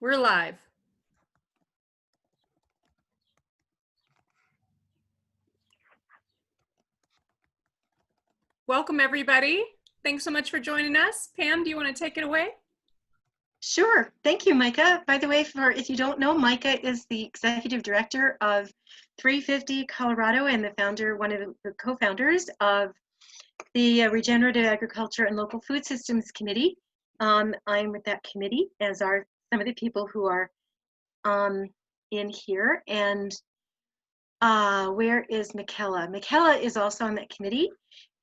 We're live. Welcome, everybody. Thanks so much for joining us. Pam, do you want to take it away? Sure. Thank you, Micah. By the way, if you don't know, Micah is the executive director of 350 Colorado and one of the co-founders of the Regenerative Agriculture and Local Food Systems Committee. I'm with that committee, as are some of the people who are in here. And where is Michaela? Michaela is also on that committee.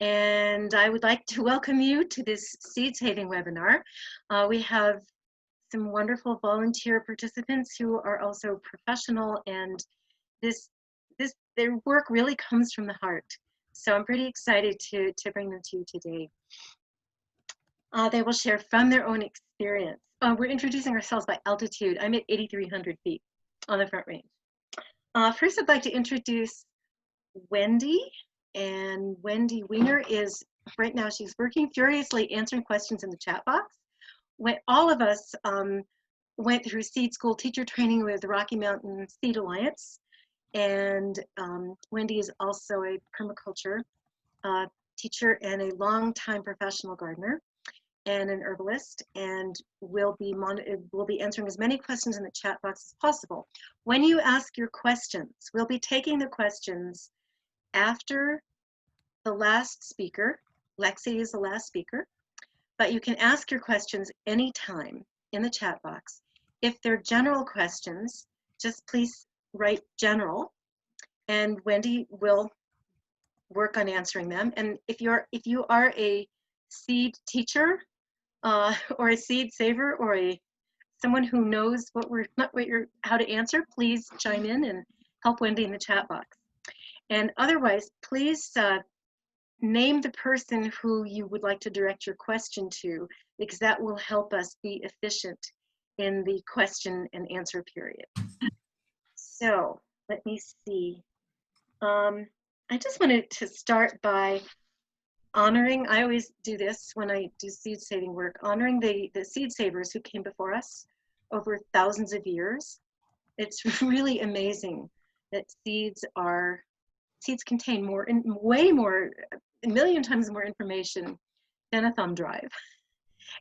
And I would like to welcome you to this seed saving webinar. We have some wonderful volunteer participants who are also professional, and their work really comes from the heart. So I'm pretty excited to bring them to you today. They will share from their own experience. We're introducing ourselves by altitude. I'm at 8,300 feet on the Front Range. First, I'd like to introduce Wendy. And Wendy Wiener is, right now, she's working furiously answering questions in the chat box. When all of us went through seed school teacher training with the Rocky Mountain Seed Alliance. And Wendy is also a permaculture teacher and a longtime professional gardener and an herbalist, and we'll be answering as many questions in the chat box as possible. When you ask your questions, we'll be taking the questions after the last speaker. Lexi is the last speaker, but you can ask your questions anytime in the chat box. If they're general questions, just please write general, and Wendy will work on answering them. And if you are a seed teacher or a seed saver or someone who knows how to answer, please chime in and help Wendy in the chat box. And otherwise, please name the person who you would like to direct your question to, because that will help us be efficient in the question and answer period. So let me see. I just wanted to start by honoring, I always do this when I do seed saving work, honoring the seed savers who came before us over thousands of years. It's really amazing that seeds contain a million times more information than a thumb drive.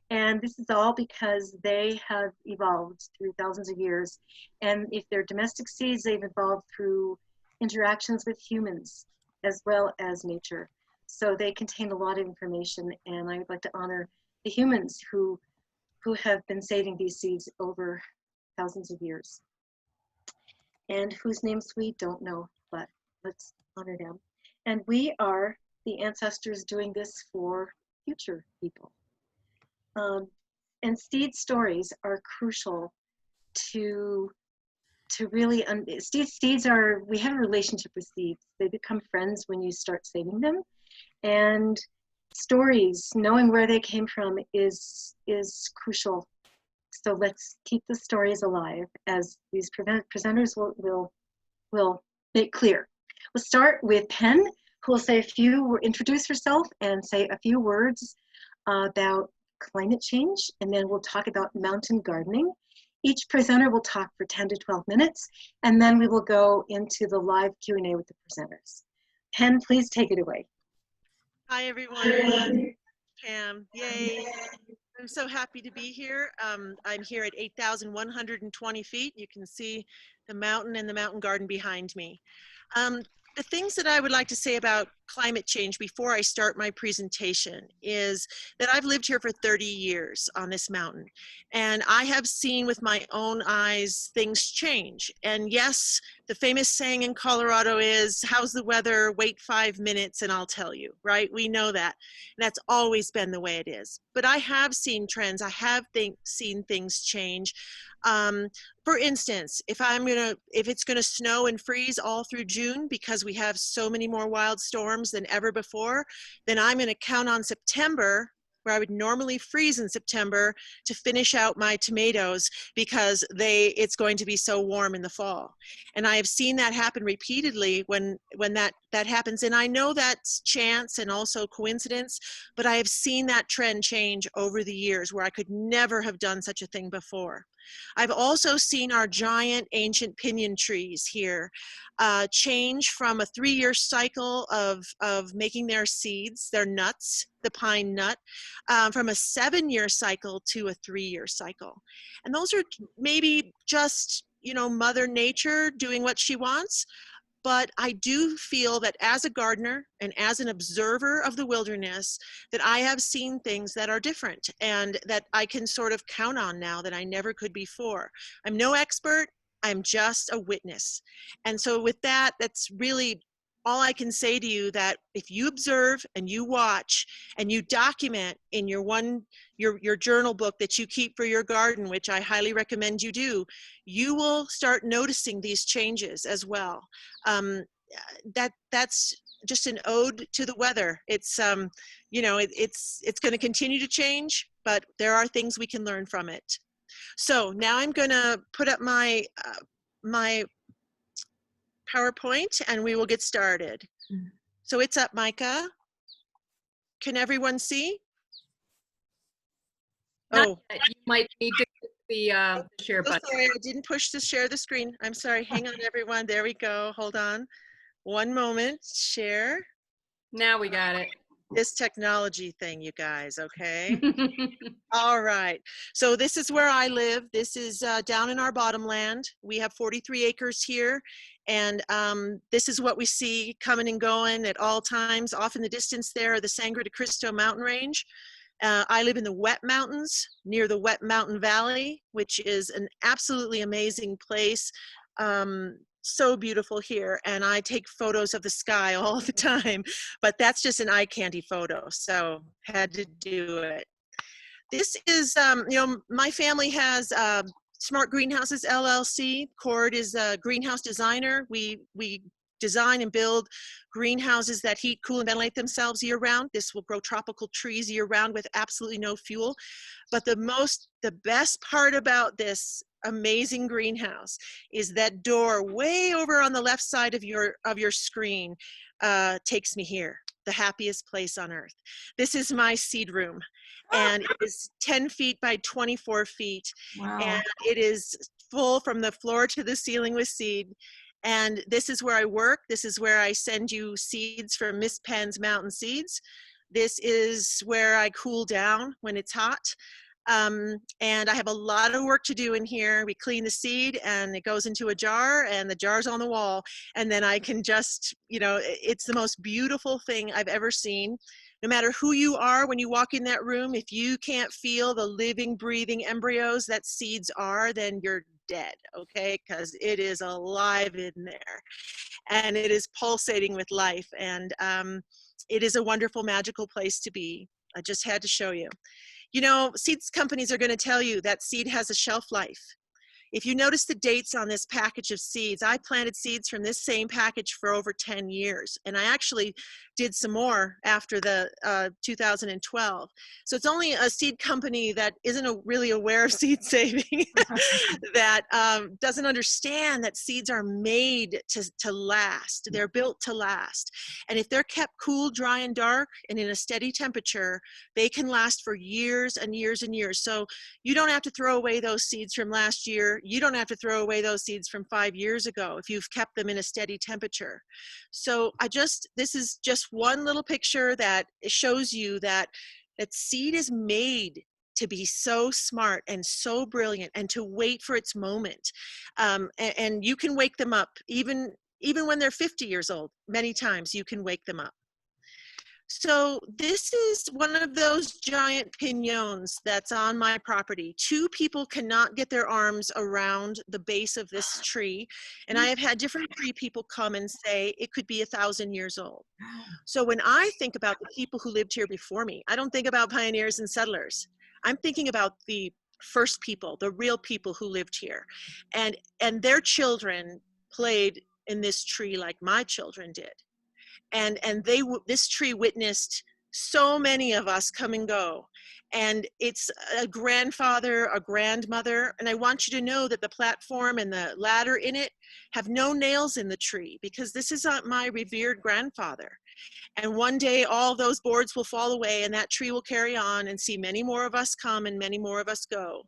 And this is all because they have evolved through thousands of years. And if they're domestic seeds, they've evolved through interactions with humans as well as nature. So they contain a lot of information, and I would like to honor the humans who have been saving these seeds over thousands of years, and whose names we don't know, but let's honor them. And we are the ancestors doing this for future people. And seed stories are crucial to really, seeds are, we have a relationship with seeds. They become friends when you start saving them. And stories, knowing where they came from is crucial. So let's keep the stories alive, as these presenters will make clear. We'll start with Penn, who will introduce herself and say a few words about climate change, and then we'll talk about mountain gardening. Each presenter will talk for 10 to 12 minutes, and then we will go into the live Q&A with the presenters. Penn, please take it away. Hi, everyone. Pam, yay. I'm so happy to be here. I'm here at 8,120 feet. You can see the mountain and the mountain garden behind me. The things that I would like to say about climate change before I start my presentation is that I've lived here for 30 years on this mountain, and I have seen with my own eyes things change. And yes, the famous saying in Colorado is, how's the weather? Wait 5 minutes and I'll tell you, right? We know that. And that's always been the way it is. But I have seen trends. I have seen things change. For instance, if it's gonna snow and freeze all through June because we have so many more wild storms than ever before, then I'm gonna count on September, where I would normally freeze in September, to finish out my tomatoes because it's going to be so warm in the fall. And I have seen that happen repeatedly when that happens. And I know that's chance and also coincidence, but I have seen that trend change over the years where I could never have done such a thing before. I've also seen our giant ancient pinyon trees here change from a 3-year cycle of making their seeds, their nuts, the pine nut, from a 7-year cycle to a 3-year cycle. And those are maybe just, you know, Mother Nature doing what she wants. But I do feel that as a gardener and as an observer of the wilderness, that I have seen things that are different and that I can sort of count on now that I never could before. I'm no expert, I'm just a witness. And so with that, that's really all I can say to you, that if you observe and you watch and you document in your journal book that you keep for your garden, which I highly recommend you do, you will start noticing these changes as well. That's just an ode to the weather. It's you know, it's going to continue to change, but there are things we can learn from it. So now I'm going to put up my my PowerPoint and we will get started. So it's up, Micah. Can everyone see? Not Oh, yet. You might need to hit the share oh, button. sorry, I didn't push to share the screen. I'm sorry. Hang on, everyone. There we go. Hold on. One moment. Share. Now we got it. This technology thing, you guys, okay? All right. So this is where I live. This is down in our bottomland. We have 43 acres here. And this is what we see coming and going at all times. Off in the distance there are the Sangre de Cristo mountain range. I live in the Wet Mountains near the Wet Mountain Valley, which is an absolutely amazing place. So beautiful here, and I take photos of the sky all the time, but that's just an eye candy photo, so had to do it. This is, you know, my family has Smart Greenhouses LLC. Cord is a greenhouse designer. We design and build greenhouses that heat, cool, and ventilate themselves year round. This will grow tropical trees year round with absolutely no fuel. But the best part about this amazing greenhouse is that door way over on the left side of your screen takes me here, the happiest place on earth. This is my seed room, and it is 10 feet by 24 feet. Wow. And it is full from the floor to the ceiling with seed. And this is where I work. This is where I send you seeds from Miss Penn's Mountain Seeds. This is where I cool down when it's hot. And I have a lot of work to do in here. We clean the seed and it goes into a jar and the jar's on the wall. And then I can just, you know, it's the most beautiful thing I've ever seen. No matter who you are, when you walk in that room, if you can't feel the living, breathing embryos that seeds are, then you're dead, okay? Because it is alive in there and it is pulsating with life. And it is a wonderful, magical place to be. I just had to show you. You know, seeds companies are going to tell you that seed has a shelf life. If you notice the dates on this package of seeds, I planted seeds from this same package for over 10 years. And I actually did some more after the 2012. So it's only a seed company that isn't really aware of seed saving that doesn't understand that seeds are made to last. They're built to last. And if they're kept cool, dry, and dark, and in a steady temperature, they can last for years and years and years. So you don't have to throw away those seeds from last year. You don't have to throw away those seeds from 5 years ago if you've kept them in a steady temperature. So this is just one little picture that shows you that seed is made to be so smart and so brilliant and to wait for its moment. And you can wake them up even when they're 50 years old. Many times you can wake them up. So this is one of those giant piñons that's on my property. 2 people cannot get their arms around the base of this tree. And I have had different tree people come and say it could be 1,000 years old. So when I think about the people who lived here before me, I don't think about pioneers and settlers. I'm thinking about the first people, the real people who lived here. And their children played in this tree like my children did. And this tree witnessed so many of us come and go. And it's a grandfather, a grandmother, and I want you to know that the platform and the ladder in it have no nails in the tree because this is my revered grandfather. And one day all those boards will fall away and that tree will carry on and see many more of us come and many more of us go.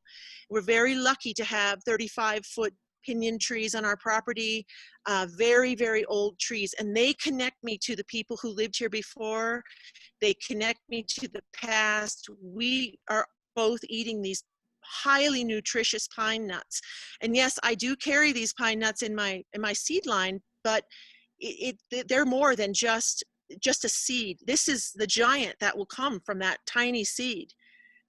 We're very lucky to have 35-foot pinyon trees on our property, very, very old trees. And they connect me to the people who lived here before. They connect me to the past. We are both eating these highly nutritious pine nuts. And yes, I do carry these pine nuts in my seed line, but they're more than just a seed. This is the giant that will come from that tiny seed.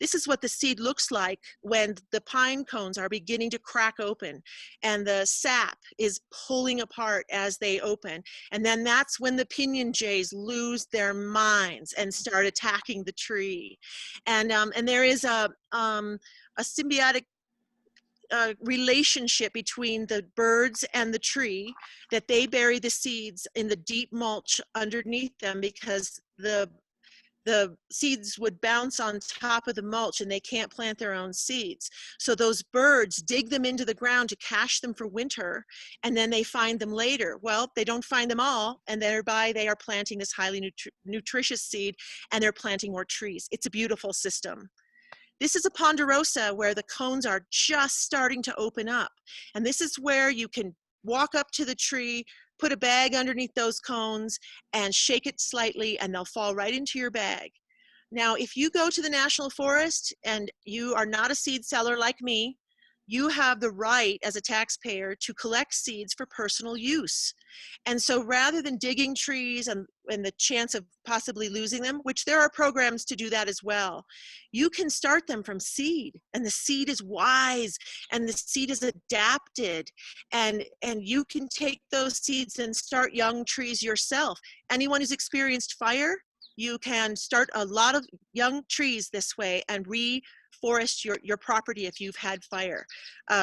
This is what the seed looks like when the pine cones are beginning to crack open and the sap is pulling apart as they open. And then that's when the pinyon jays lose their minds and start attacking the tree. And there is a symbiotic relationship between the birds and the tree, that they bury the seeds in the deep mulch underneath them because the seeds would bounce on top of the mulch and they can't plant their own seeds. So those birds dig them into the ground to cache them for winter, and then they find them later. Well, they don't find them all, and thereby they are planting this highly nutritious seed, and they're planting more trees. It's a beautiful system. This is a ponderosa where the cones are just starting to open up. And this is where you can walk up to the tree, put a bag underneath those cones and shake it slightly, and they'll fall right into your bag. Now, if you go to the National Forest and you are not a seed seller like me, you have the right as a taxpayer to collect seeds for personal use. And so rather than digging trees and the chance of possibly losing them, which there are programs to do that as well, you can start them from seed, and the seed is wise and the seed is adapted, and you can take those seeds and start young trees yourself. Anyone who's experienced fire, you can start a lot of young trees this way and reforest your property if you've had fire.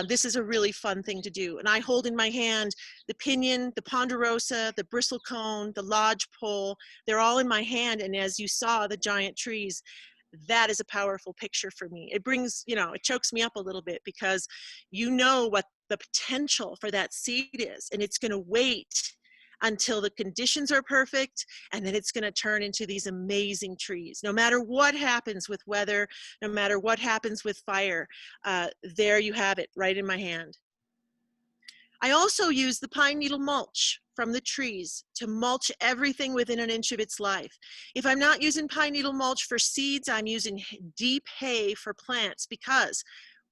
This is a really fun thing to do. And I hold in my hand the pinyon, the ponderosa, the bristlecone, the lodgepole. They're all in my hand. And as you saw, the giant trees, that is a powerful picture for me. It brings, it chokes me up a little bit because you know what the potential for that seed is, and it's going to wait until the conditions are perfect, and then it's going to turn into these amazing trees. No matter what happens with weather, no matter what happens with fire, there you have it right in my hand. I also use the pine needle mulch from the trees to mulch everything within an inch of its life. If I'm not using pine needle mulch for seeds, I'm using deep hay for plants because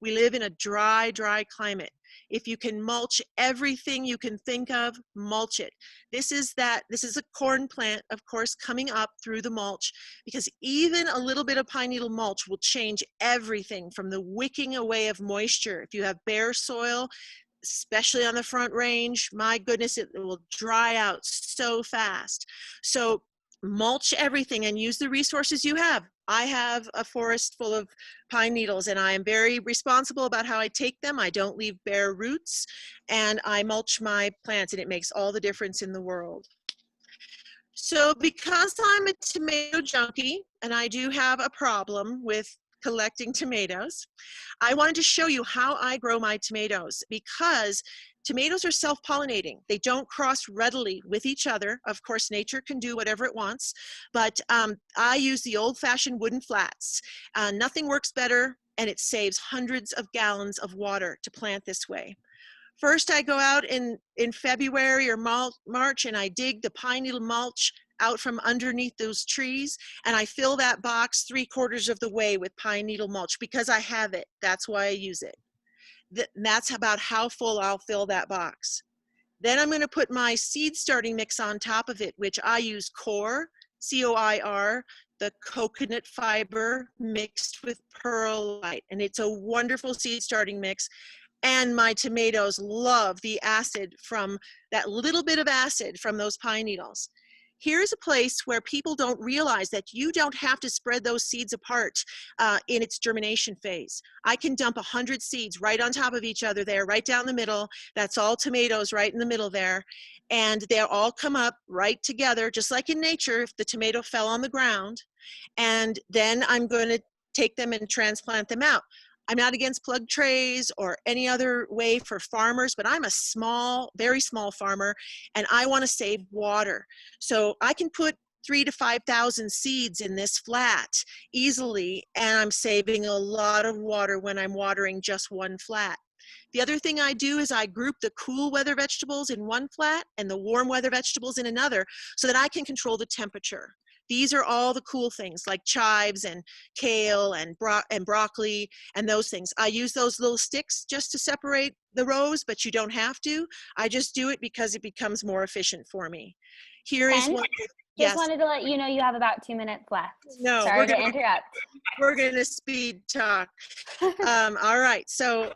we live in a dry, dry climate. If you can mulch everything you can think of, mulch it. This is a corn plant, of course, coming up through the mulch, because even a little bit of pine needle mulch will change everything from the wicking away of moisture. If you have bare soil, especially on the Front Range, my goodness, it will dry out so fast. So mulch everything and use the resources you have. I have a forest full of pine needles, and I am very responsible about how I take them. I don't leave bare roots, and I mulch my plants, and it makes all the difference in the world. So because I'm a tomato junkie, and I do have a problem with collecting tomatoes, I wanted to show you how I grow my tomatoes, because tomatoes are self-pollinating. They don't cross readily with each other. Of course, nature can do whatever it wants, but I use the old-fashioned wooden flats. Nothing works better, and it saves hundreds of gallons of water to plant this way. First, I go out in February or March, and I dig the pine needle mulch out from underneath those trees, and I fill that box 3/4 of the way with pine needle mulch because I have it. That's why I use it. That's about how full I'll fill that box. Then I'm going to put my seed starting mix on top of it, which I use COIR, C-O-I-R, the coconut fiber mixed with perlite, and it's a wonderful seed starting mix. And my tomatoes love the acid from that little bit of acid from those pine needles. Here's a place where people don't realize that you don't have to spread those seeds apart in its germination phase. I can dump 100 seeds right on top of each other there, right down the middle. That's all tomatoes right in the middle there. And they'll all come up right together, just like in nature if the tomato fell on the ground. And then I'm going to take them and transplant them out. I'm not against plug trays or any other way for farmers, but I'm a small, very small farmer, and I want to save water. So I can put 3,000 to 5,000 seeds in this flat easily, and I'm saving a lot of water when I'm watering just one flat. The other thing I do is I group the cool weather vegetables in one flat and the warm weather vegetables in another so that I can control the temperature. These are all the cool things like chives and kale and broccoli and those things. I use those little sticks just to separate the rows, but you don't have to. I just do it because it becomes more efficient for me. Here is one. Just wanted to let you know you have about 2 minutes left. No, Sorry to interrupt. We're going to speed talk. All right. So,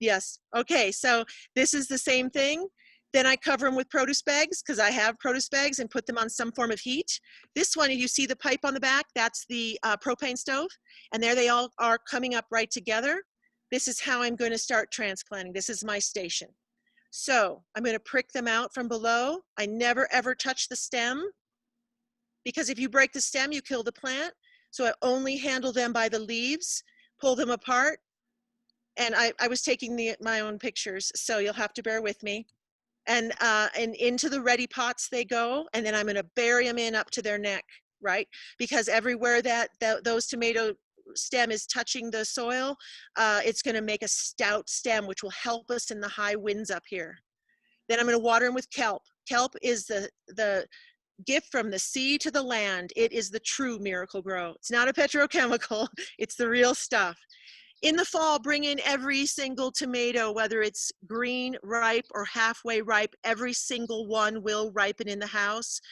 yes. Okay. So this is the same thing. Then I cover them with produce bags because I have produce bags and put them on some form of heat. This one, you see the pipe on the back, that's the propane stove. And there they all are coming up right together. This is how I'm going to start transplanting. This is my station. So I'm going to prick them out from below. I never ever touch the stem because if you break the stem, you kill the plant. So I only handle them by the leaves, pull them apart. And I was taking my own pictures, so you'll have to bear with me. And into the ready pots they go, and then I'm going to bury them in up to their neck, right? Because everywhere that those tomato stem is touching the soil, it's going to make a stout stem, which will help us in the high winds up here. Then I'm going to water them with kelp. Kelp is the gift from the sea to the land. It is the true Miracle Grow. It's not a petrochemical. It's the real stuff. In the fall, bring in every single tomato, whether it's green, ripe, or halfway ripe. Every single one will ripen in the house.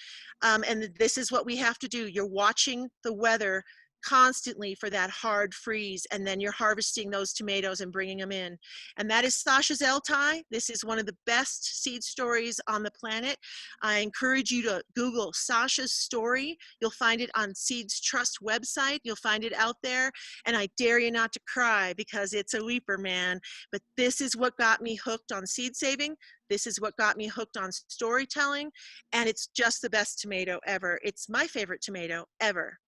And this is what we have to do. You're watching the weather constantly for that hard freeze, and then you're harvesting those tomatoes and bringing them in. And that is Sasha's Eltai. This is one of the best seed stories on the planet. I encourage you to Google Sasha's story. You'll find it on Seeds Trust website. You'll find it out there, and I dare you not to cry because it's a weeper, man. But this is what got me hooked on seed saving. This is what got me hooked on storytelling, and it's just the best tomato ever. It's my favorite tomato ever.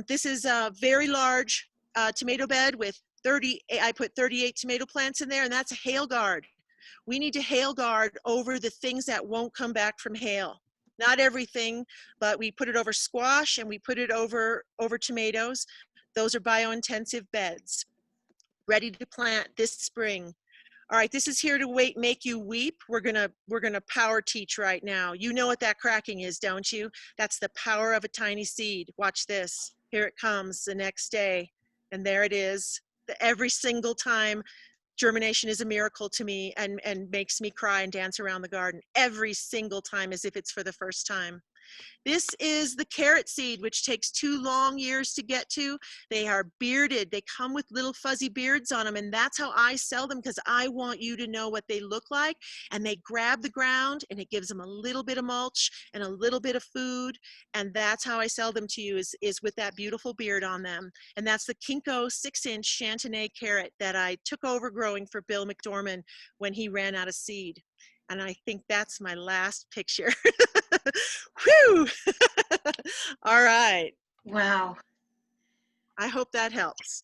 This is a very large tomato bed with I put 38 tomato plants in there, and that's a hail guard. We need to hail guard over the things that won't come back from hail. Not everything, but we put it over squash and we put it over tomatoes. Those are biointensive beds, ready to plant this spring. All right, this is here to make you weep. We're gonna power teach right now. You know what that cracking is, don't you? That's the power of a tiny seed. Watch this. Here it comes the next day, and there it is. Every single time, germination is a miracle to me and makes me cry and dance around the garden. Every single time, as if it's for the first time. This is the carrot seed, which takes 2 long years to get to. They are bearded. They come with little fuzzy beards on them, and that's how I sell them because I want you to know what they look like. And they grab the ground, and it gives them a little bit of mulch and a little bit of food, and that's how I sell them to you is with that beautiful beard on them. And that's the Kinko 6-inch Chantenay carrot that I took over growing for Bill McDorman when he ran out of seed. And I think that's my last picture. Whew! All right. Wow. I hope that helps.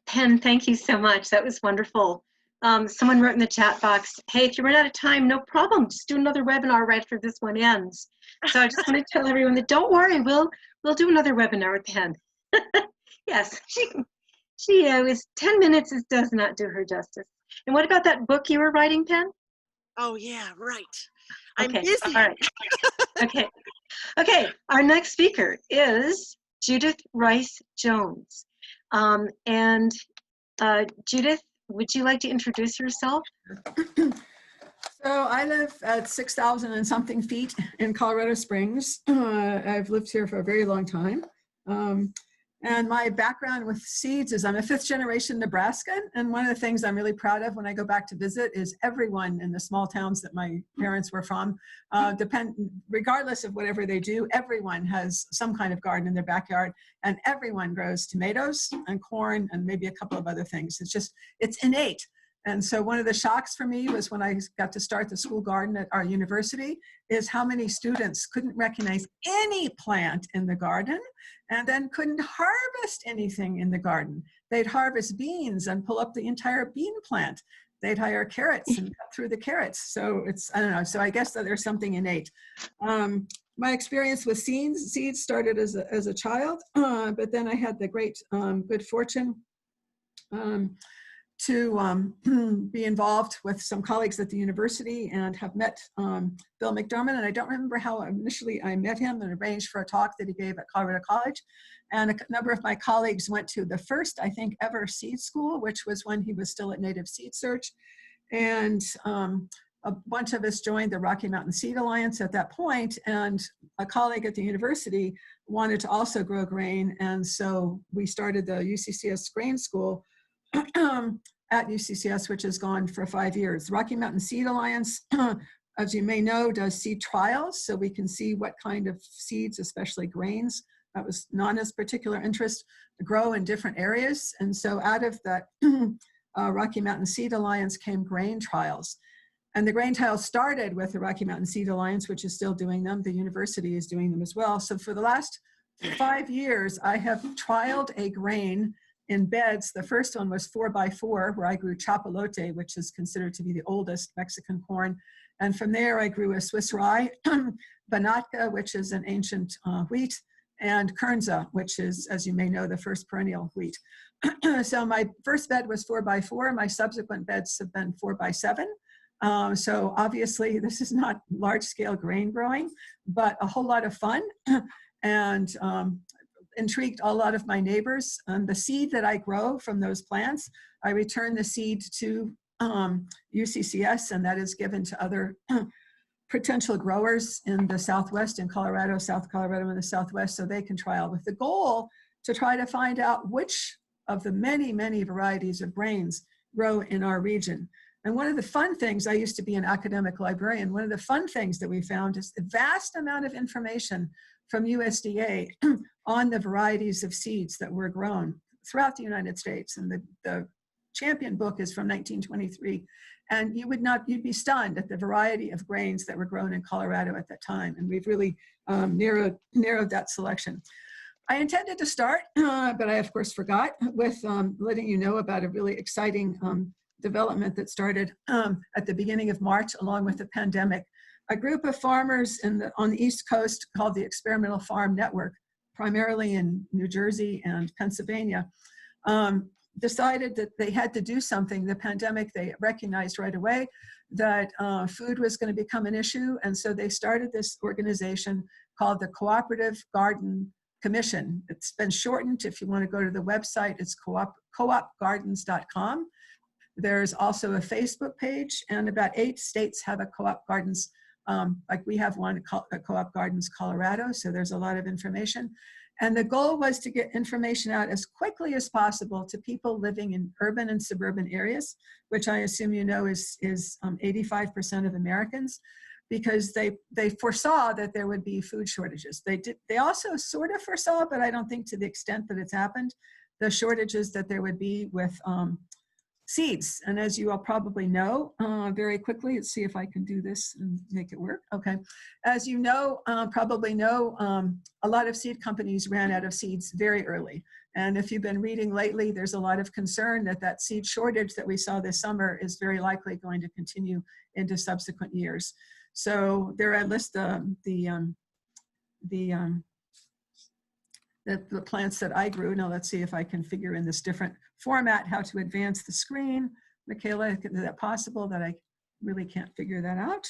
Pen, thank you so much. That was wonderful. Someone wrote in the chat box, hey, if you run out of time, no problem. Just do another webinar right after this one ends. So I just want to tell everyone that don't worry, we'll do another webinar with Pen. Yes, she was 10 minutes does not do her justice. And what about that book you were writing, Pen? Oh yeah, right. I'm Okay, busy. all right. Okay, our next speaker is Judith Rice Jones. Judith, would you like to introduce yourself? So I live at 6,000 and something feet in Colorado Springs. I've lived here for a very long time. And my background with seeds is I'm a 5th generation Nebraskan. And one of the things I'm really proud of when I go back to visit is everyone in the small towns that my parents were from, regardless of whatever they do, everyone has some kind of garden in their backyard, and everyone grows tomatoes and corn and maybe a couple of other things. It's innate. And so one of the shocks for me was when I got to start the school garden at our university is how many students couldn't recognize any plant in the garden and then couldn't harvest anything in the garden. They'd harvest beans and pull up the entire bean plant. they'd hire carrots and cut through the carrots. So it's, I don't know. So I guess that there's something innate. My experience with seeds started as a child, but then I had the great good fortune to be involved with some colleagues at the university and have met Bill McDermott. And I don't remember how initially I met him and arranged for a talk that he gave at Colorado College. And a number of my colleagues went to the first, I think, ever seed school, which was when he was still at Native Seed Search. And a bunch of us joined the Rocky Mountain Seed Alliance at that point, and a colleague at the university wanted to also grow grain. And so we started the UCCS Grain School at UCCS, which has gone for 5 years. Rocky Mountain Seed Alliance, as you may know, does seed trials, so we can see what kind of seeds, especially grains, that was Nana's particular interest, grow in different areas. And so out of that Rocky Mountain Seed Alliance came grain trials. And the grain trials started with the Rocky Mountain Seed Alliance, which is still doing them. The university is doing them as well. So for the last 5 years, I have trialed a grain in beds. The first one was 4x4, where I grew chapalote, which is considered to be the oldest Mexican corn. And from there, I grew a Swiss rye, banatka, which is an ancient wheat, and kernza, which is, as you may know, the first perennial wheat. So my first bed was 4x4. My subsequent beds have been 4x7. So obviously, this is not large-scale grain growing, but a whole lot of fun, and intrigued a lot of my neighbors. The seed that I grow from those plants, I return the seed to UCCS, and that is given to other potential growers in the Southwest, in Colorado, South Colorado and the Southwest, so they can trial, with the goal to try to find out which of the many, many varieties of grains grow in our region. And one of the fun things, I used to be an academic librarian, one of the fun things that we found is the vast amount of information from USDA on the varieties of seeds that were grown throughout the United States. And the Champion book is from 1923. And you'd be stunned at the variety of grains that were grown in Colorado at that time. And we've really narrowed that selection. I intended to start, but I of course forgot, with letting you know about a really exciting development that started at the beginning of March along with the pandemic. A group of farmers on the East Coast called the Experimental Farm Network, primarily in New Jersey and Pennsylvania, decided that they had to do something. The pandemic, they recognized right away that food was going to become an issue, and so they started this organization called the Cooperative Garden Commission. It's been shortened. If you want to go to the website, it's coopgardens.com. There's also a Facebook page, and about 8 states have a Co-op Gardens, like we have one, a Co-op Gardens Colorado, so there's a lot of information. And the goal was to get information out as quickly as possible to people living in urban and suburban areas, which I assume you know is 85% of Americans, because they foresaw that there would be food shortages. They also sort of foresaw, but I don't think to the extent that it's happened, the shortages that there would be with seeds. And as you all probably know, very quickly, let's see if I can do this and make it work. Okay. As you know, probably know, a lot of seed companies ran out of seeds very early. And if you've been reading lately, there's a lot of concern that that seed shortage that we saw this summer is very likely going to continue into subsequent years. So there I list the plants that I grew. Now let's see if I can figure in this different format how to advance the screen. Michaela, is that possible? That I really can't figure that out.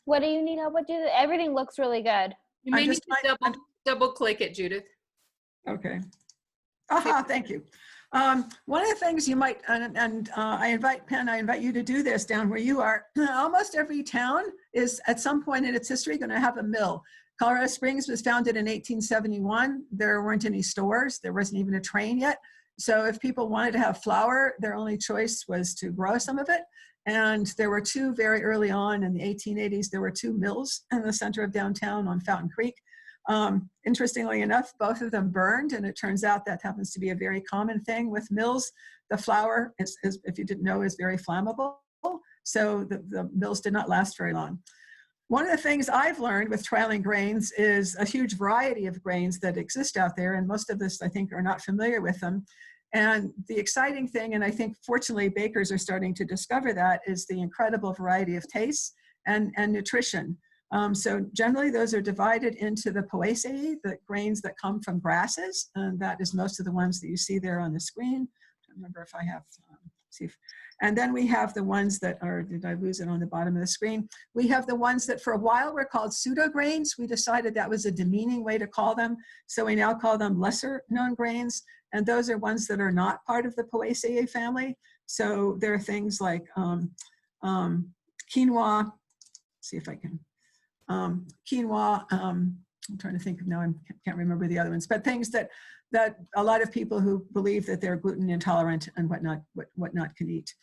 What do you need help with? Everything looks really good. You may need to double click it, Judith. Okay. Aha, thank you. One of the things you might, and I invite you to do this down where you are. Almost every town is at some point in its history going to have a mill. Colorado Springs was founded in 1871. There weren't any stores. There wasn't even a train yet. So if people wanted to have flour, their only choice was to grow some of it. And there were 2 very early on in the 1880s. There were 2 mills in the center of downtown on Fountain Creek. Interestingly enough, both of them burned, and it turns out that happens to be a very common thing with mills. The flour, if you didn't know, is very flammable. So the mills did not last very long. One of the things I've learned with trialing grains is a huge variety of grains that exist out there, and most of us, I think, are not familiar with them. And the exciting thing, and I think fortunately bakers are starting to discover that, is the incredible variety of tastes and nutrition. So generally those are divided into the Poaceae, the grains that come from grasses, and that is most of the ones that you see there on the screen. I don't remember if I have, and then we have the ones that are, did I lose it on the bottom of the screen? We have the ones that for a while were called pseudograins. We decided that was a demeaning way to call them, so we now call them lesser known grains, and those are ones that are not part of the Poaceae family. So there are things like quinoa, see if I can, quinoa, I'm trying to think of now, I can't remember the other ones, but things that a lot of people who believe that they're gluten intolerant and whatnot can eat.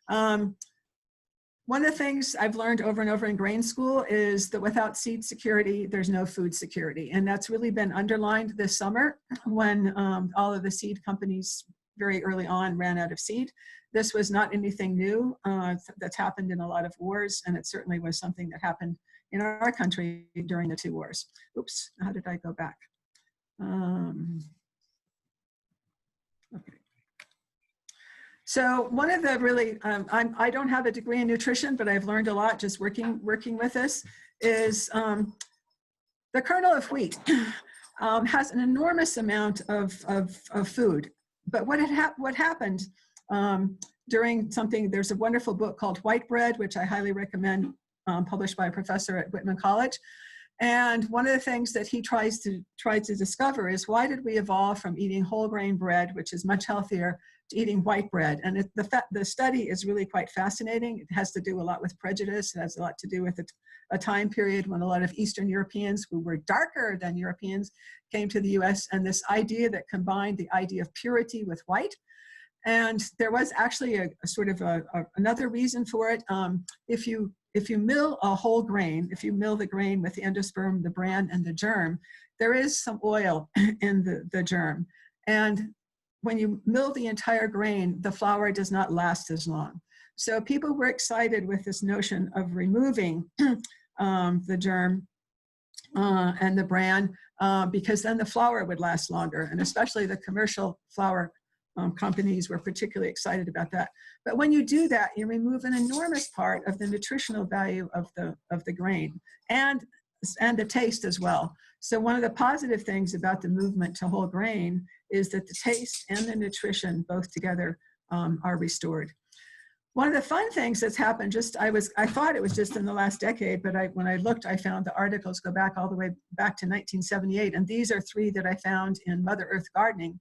One of the things I've learned over and over in grain school is that without seed security, there's no food security. And that's really been underlined this summer when all of the seed companies very early on ran out of seed. This was not anything new that's happened in a lot of wars, and it certainly was something that happened in our country during the 2 wars. Oops, how did I go back? Okay. So one of the really, I don't have a degree in nutrition, but I've learned a lot just working with this, is the kernel of wheat has an enormous amount of food. But what happened during something, there's a wonderful book called White Bread, which I highly recommend, published by a professor at Whitman College. And one of the things that he tries to discover is, why did we evolve from eating whole grain bread, which is much healthier, to eating white bread? And the study is really quite fascinating. It has to do a lot with prejudice. It has a lot to do with a time period when a lot of Eastern Europeans who were darker than Europeans came to the US, and this idea that combined the idea of purity with white. And there was actually a sort of another reason for it. If you mill a whole grain, if you mill the grain with the endosperm, the bran, and the germ, there is some oil in the germ. And when you mill the entire grain, the flour does not last as long. So people were excited with this notion of removing the germ and the bran, because then the flour would last longer, and especially the commercial flour companies were particularly excited about that. But when you do that, you remove an enormous part of the nutritional value of the grain and the taste as well. So one of the positive things about the movement to whole grain is that the taste and the nutrition both together are restored. One of the fun things that's happened, I thought it was just in the last decade, but when I looked, I found the articles go back all the way back to 1978, and these are 3 that I found in Mother Earth Gardening.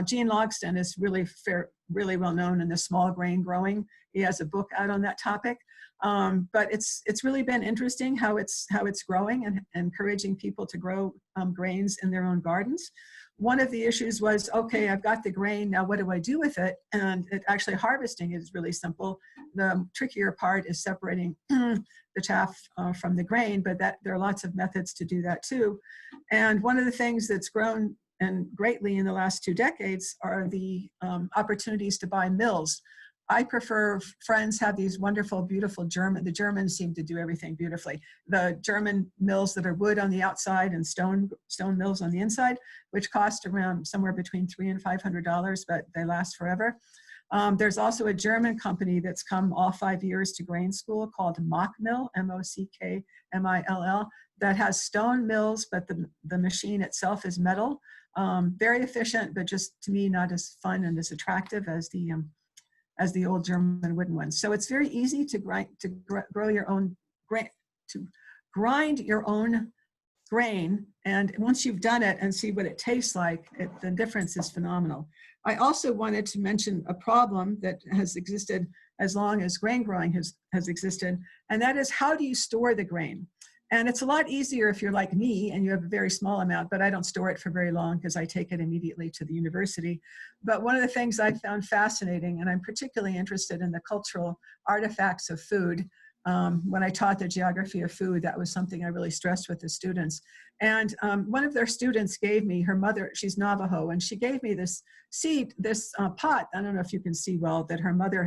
Gene Logston is really well known in the small grain growing. He has a book out on that topic. But it's really been interesting how it's growing and encouraging people to grow grains in their own gardens. One of the issues was, okay, I've got the grain, now what do I do with it? And actually harvesting is really simple. The trickier part is separating the chaff from the grain, but there are lots of methods to do that too. And one of the things that's grown and greatly in the last 2 decades are the opportunities to buy mills. I prefer, friends have these wonderful, beautiful the Germans seem to do everything beautifully. The German mills that are wood on the outside and stone mills on the inside, which cost around somewhere between $300 and $500, but they last forever. There's also a German company that's come all 5 years to grain school called Mockmill, M-O-C-K-M-I-L-L, that has stone mills, but the machine itself is metal. Very efficient, but just to me not as fun and as attractive as the old German wooden ones. So it's very easy to grow your own grain, to grind your own grain, and once you've done it and see what it tastes like, the difference is phenomenal. I also wanted to mention a problem that has existed as long as grain growing has existed, and that is, how do you store the grain? And it's a lot easier if you're like me and you have a very small amount, but I don't store it for very long because I take it immediately to the university. But one of the things I found fascinating, and I'm particularly interested in the cultural artifacts of food. When I taught the geography of food, that was something I really stressed with the students. And one of their students gave me, her mother, she's Navajo, and she gave me this pot, I don't know if you can see well, that her mother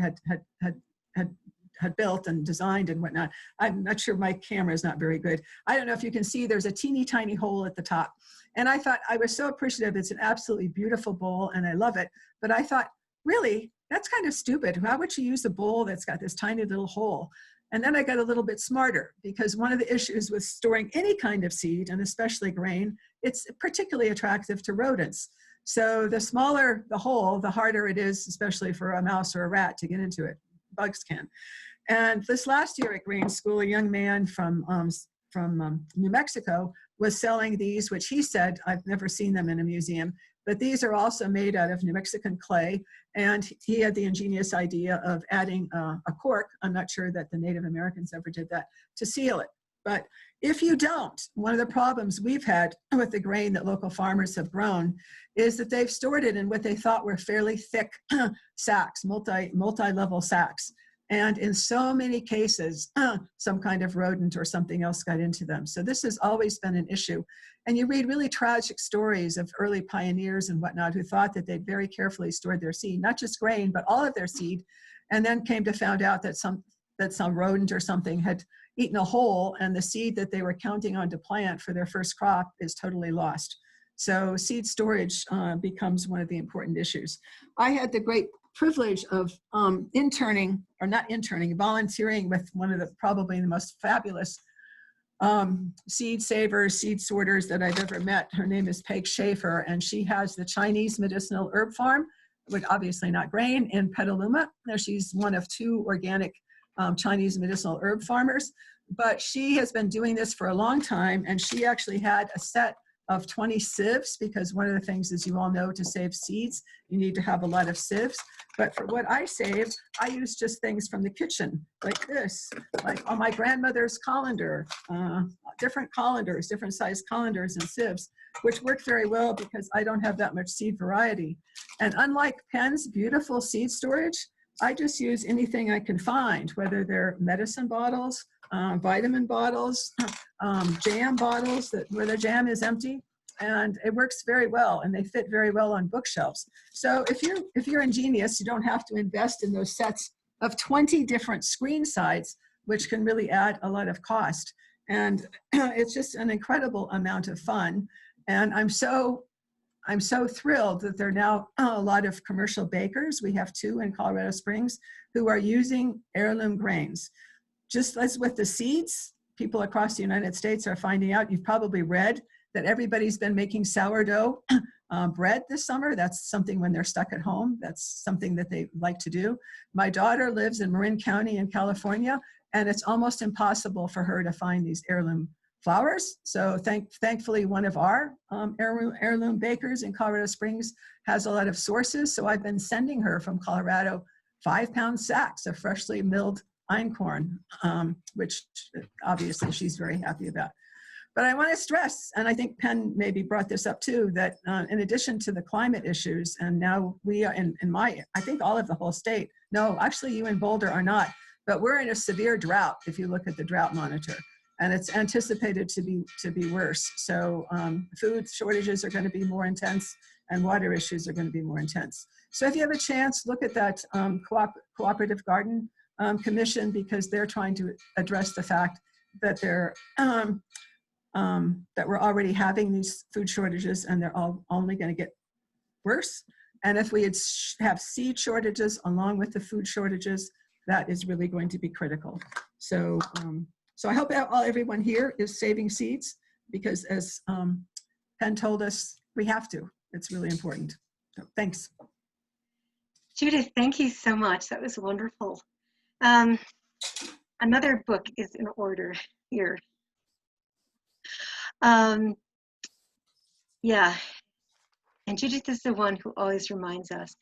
had built and designed and whatnot. I'm not sure, my camera is not very good. I don't know if you can see, there's a teeny tiny hole at the top. And I thought, I was so appreciative. It's an absolutely beautiful bowl and I love it. But I thought, really, that's kind of stupid. Why would you use a bowl that's got this tiny little hole? And then I got a little bit smarter, because one of the issues with storing any kind of seed, and especially grain, it's particularly attractive to rodents. So the smaller the hole, the harder it is, especially for a mouse or a rat to get into it. Bugs can. And this last year at Grain School, a young man from New Mexico was selling these, which he said, I've never seen them in a museum, but these are also made out of New Mexican clay. And he had the ingenious idea of adding a cork. I'm not sure that the Native Americans ever did that, to seal it. But if you don't, one of the problems we've had with the grain that local farmers have grown is that they've stored it in what they thought were fairly thick sacks, multi-level sacks. And in so many cases, some kind of rodent or something else got into them. So this has always been an issue. And you read really tragic stories of early pioneers and whatnot who thought that they'd very carefully stored their seed, not just grain, but all of their seed, and then came to find out that some rodent or something had eaten a hole, and the seed that they were counting on to plant for their first crop is totally lost. So seed storage becomes one of the important issues. I had the great privilege of volunteering with one of the probably the most fabulous seed savers, seed sorters that I've ever met. Her name is Peg Schaefer, and she has the Chinese medicinal herb farm, with obviously not grain, in Petaluma. Now, she's one of 2 organic Chinese medicinal herb farmers, but she has been doing this for a long time, and she actually had a set of 20 sieves, because one of the things, as you all know, to save seeds, you need to have a lot of sieves. But for what I save, I use just things from the kitchen, like this, like on my grandmother's colander, different colanders, different size colanders and sieves, which work very well because I don't have that much seed variety. And unlike Penn's beautiful seed storage, I just use anything I can find, whether they're medicine bottles, vitamin bottles, jam bottles where the jam is empty, and it works very well, and they fit very well on bookshelves. So if you're ingenious, you don't have to invest in those sets of 20 different screen sides, which can really add a lot of cost. And it's just an incredible amount of fun. And I'm so thrilled that there are now a lot of commercial bakers. We have 2 in Colorado Springs who are using heirloom grains. Just as with the seeds, people across the United States are finding out, you've probably read that everybody's been making sourdough bread this summer. That's something when they're stuck at home. That's something that they like to do. My daughter lives in Marin County in California, and it's almost impossible for her to find these heirloom flours. So thankfully, one of our heirloom bakers in Colorado Springs has a lot of sources. So I've been sending her from Colorado 5-pound sacks of freshly milled einkorn, which obviously she's very happy about. But I want to stress, and I think Penn maybe brought this up too, that in addition to the climate issues, and now we are I think all of the whole state, no, actually you in Boulder are not, but we're in a severe drought if you look at the drought monitor. And it's anticipated to be worse. So food shortages are going to be more intense, and water issues are going to be more intense. So if you have a chance, look at that Cooperative Garden Commission, because they're trying to address the fact that that we're already having these food shortages, and they're all only going to get worse. And if we have seed shortages along with the food shortages, that is really going to be critical. So. So I hope everyone here is saving seeds, because as Penn told us, we have to. It's really important. So thanks. Judith, thank you so much. That was wonderful. Another book is in order here. Yeah, and Judith is the one who always reminds us,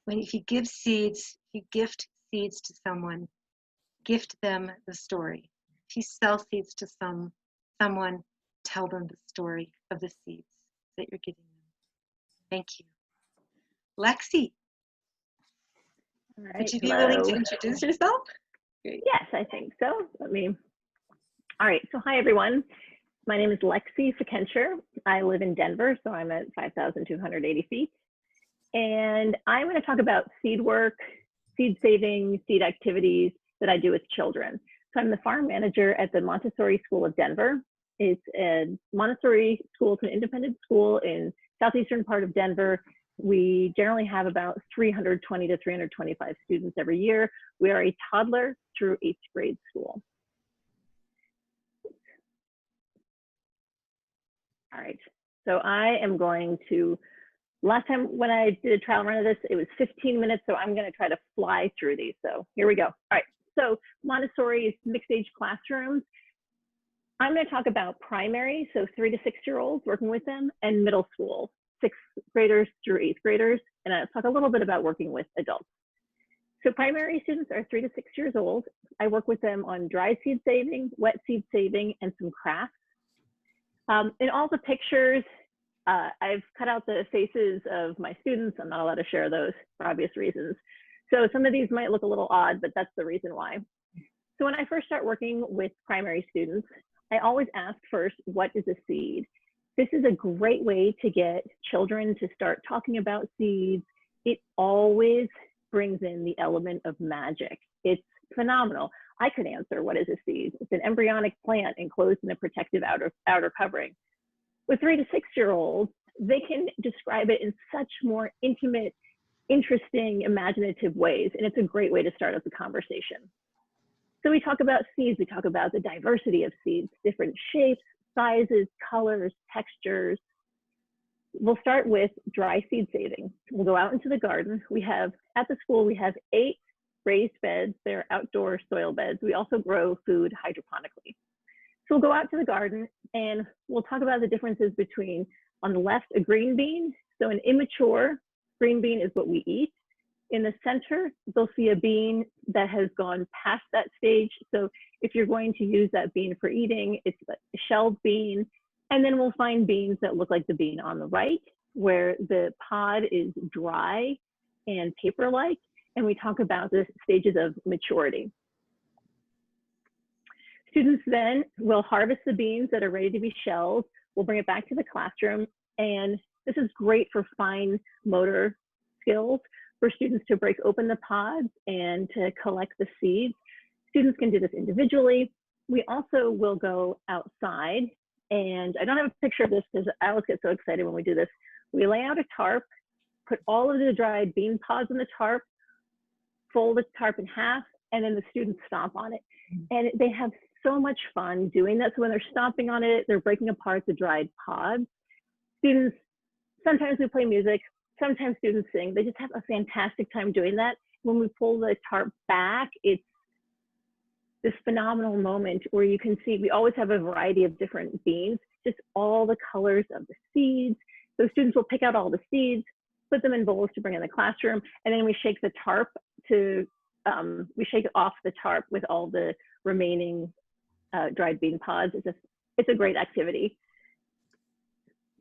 if you give seeds, if you gift seeds to someone, gift them the story. If you sell seeds to someone, tell them the story of the seeds that you're giving them. Thank you. Lexi, All right, would you be willing to introduce yourself? Great. Yes, I think so. All right, so hi everyone. My name is Lexi Fikencher. I live in Denver, so I'm at 5,280 feet. And I'm going to talk about seed work, seed saving, seed activities that I do with children. So I'm the farm manager at the Montessori School of Denver. It's a Montessori school. It's an independent school in southeastern part of Denver. We generally have about 320 to 325 students every year. We are a toddler through 8th grade school. All right, so I am going to, last time when I did a trial run of this, it was 15 minutes, so I'm gonna try to fly through these. So here we go. All right, so Montessori is mixed age classrooms. I'm gonna talk about primary, so 3 to 6 year olds, working with them, and middle school, 6th graders through 8th graders, and I'll talk a little bit about working with adults. So primary students are 3 to 6 years old. I work with them on dry seed saving, wet seed saving, and some crafts. In all the pictures, I've cut out the faces of my students. I'm not allowed to share those for obvious reasons. So some of these might look a little odd, but that's the reason why. So when I first start working with primary students, I always ask first, what is a seed? This is a great way to get children to start talking about seeds. It always brings in the element of magic. It's phenomenal. I could answer, what is a seed? It's an embryonic plant enclosed in a protective outer covering. With 3 to 6 year olds, they can describe it in such more intimate, interesting, imaginative ways, and it's a great way to start up the conversation. So we talk about seeds, we talk about the diversity of seeds, different shapes, sizes, colors, textures. We'll start with dry seed saving. We'll go out into the garden. We have, at the school, we have 8 raised beds. They're outdoor soil beds. We also grow food hydroponically. So we'll go out to the garden and we'll talk about the differences between, on the left, a green bean. So an immature green bean is what we eat. In the center, they'll see a bean that has gone past that stage. So if you're going to use that bean for eating, it's a shelled bean. And then we'll find beans that look like the bean on the right, where the pod is dry and paper-like. And we talk about the stages of maturity. Students then will harvest the beans that are ready to be shelled. We'll bring it back to the classroom. And this is great for fine motor skills, for students to break open the pods and to collect the seeds. Students can do this individually. We also will go outside, and I don't have a picture of this because I always get so excited when we do this. We lay out a tarp, put all of the dried bean pods in the tarp, fold the tarp in half, and then the students stomp on it. And they have so much fun doing that. So when they're stomping on it, they're breaking apart the dried pods. Students, sometimes we play music, sometimes students sing. They just have a fantastic time doing that. When we pull the tarp back, it's this phenomenal moment where you can see, we always have a variety of different beans, just all the colors of the seeds. So students will pick out all the seeds, put them in bowls to bring in the classroom, and then we shake the tarp to, we shake off the tarp with all the remaining dried bean pods. It's a great activity.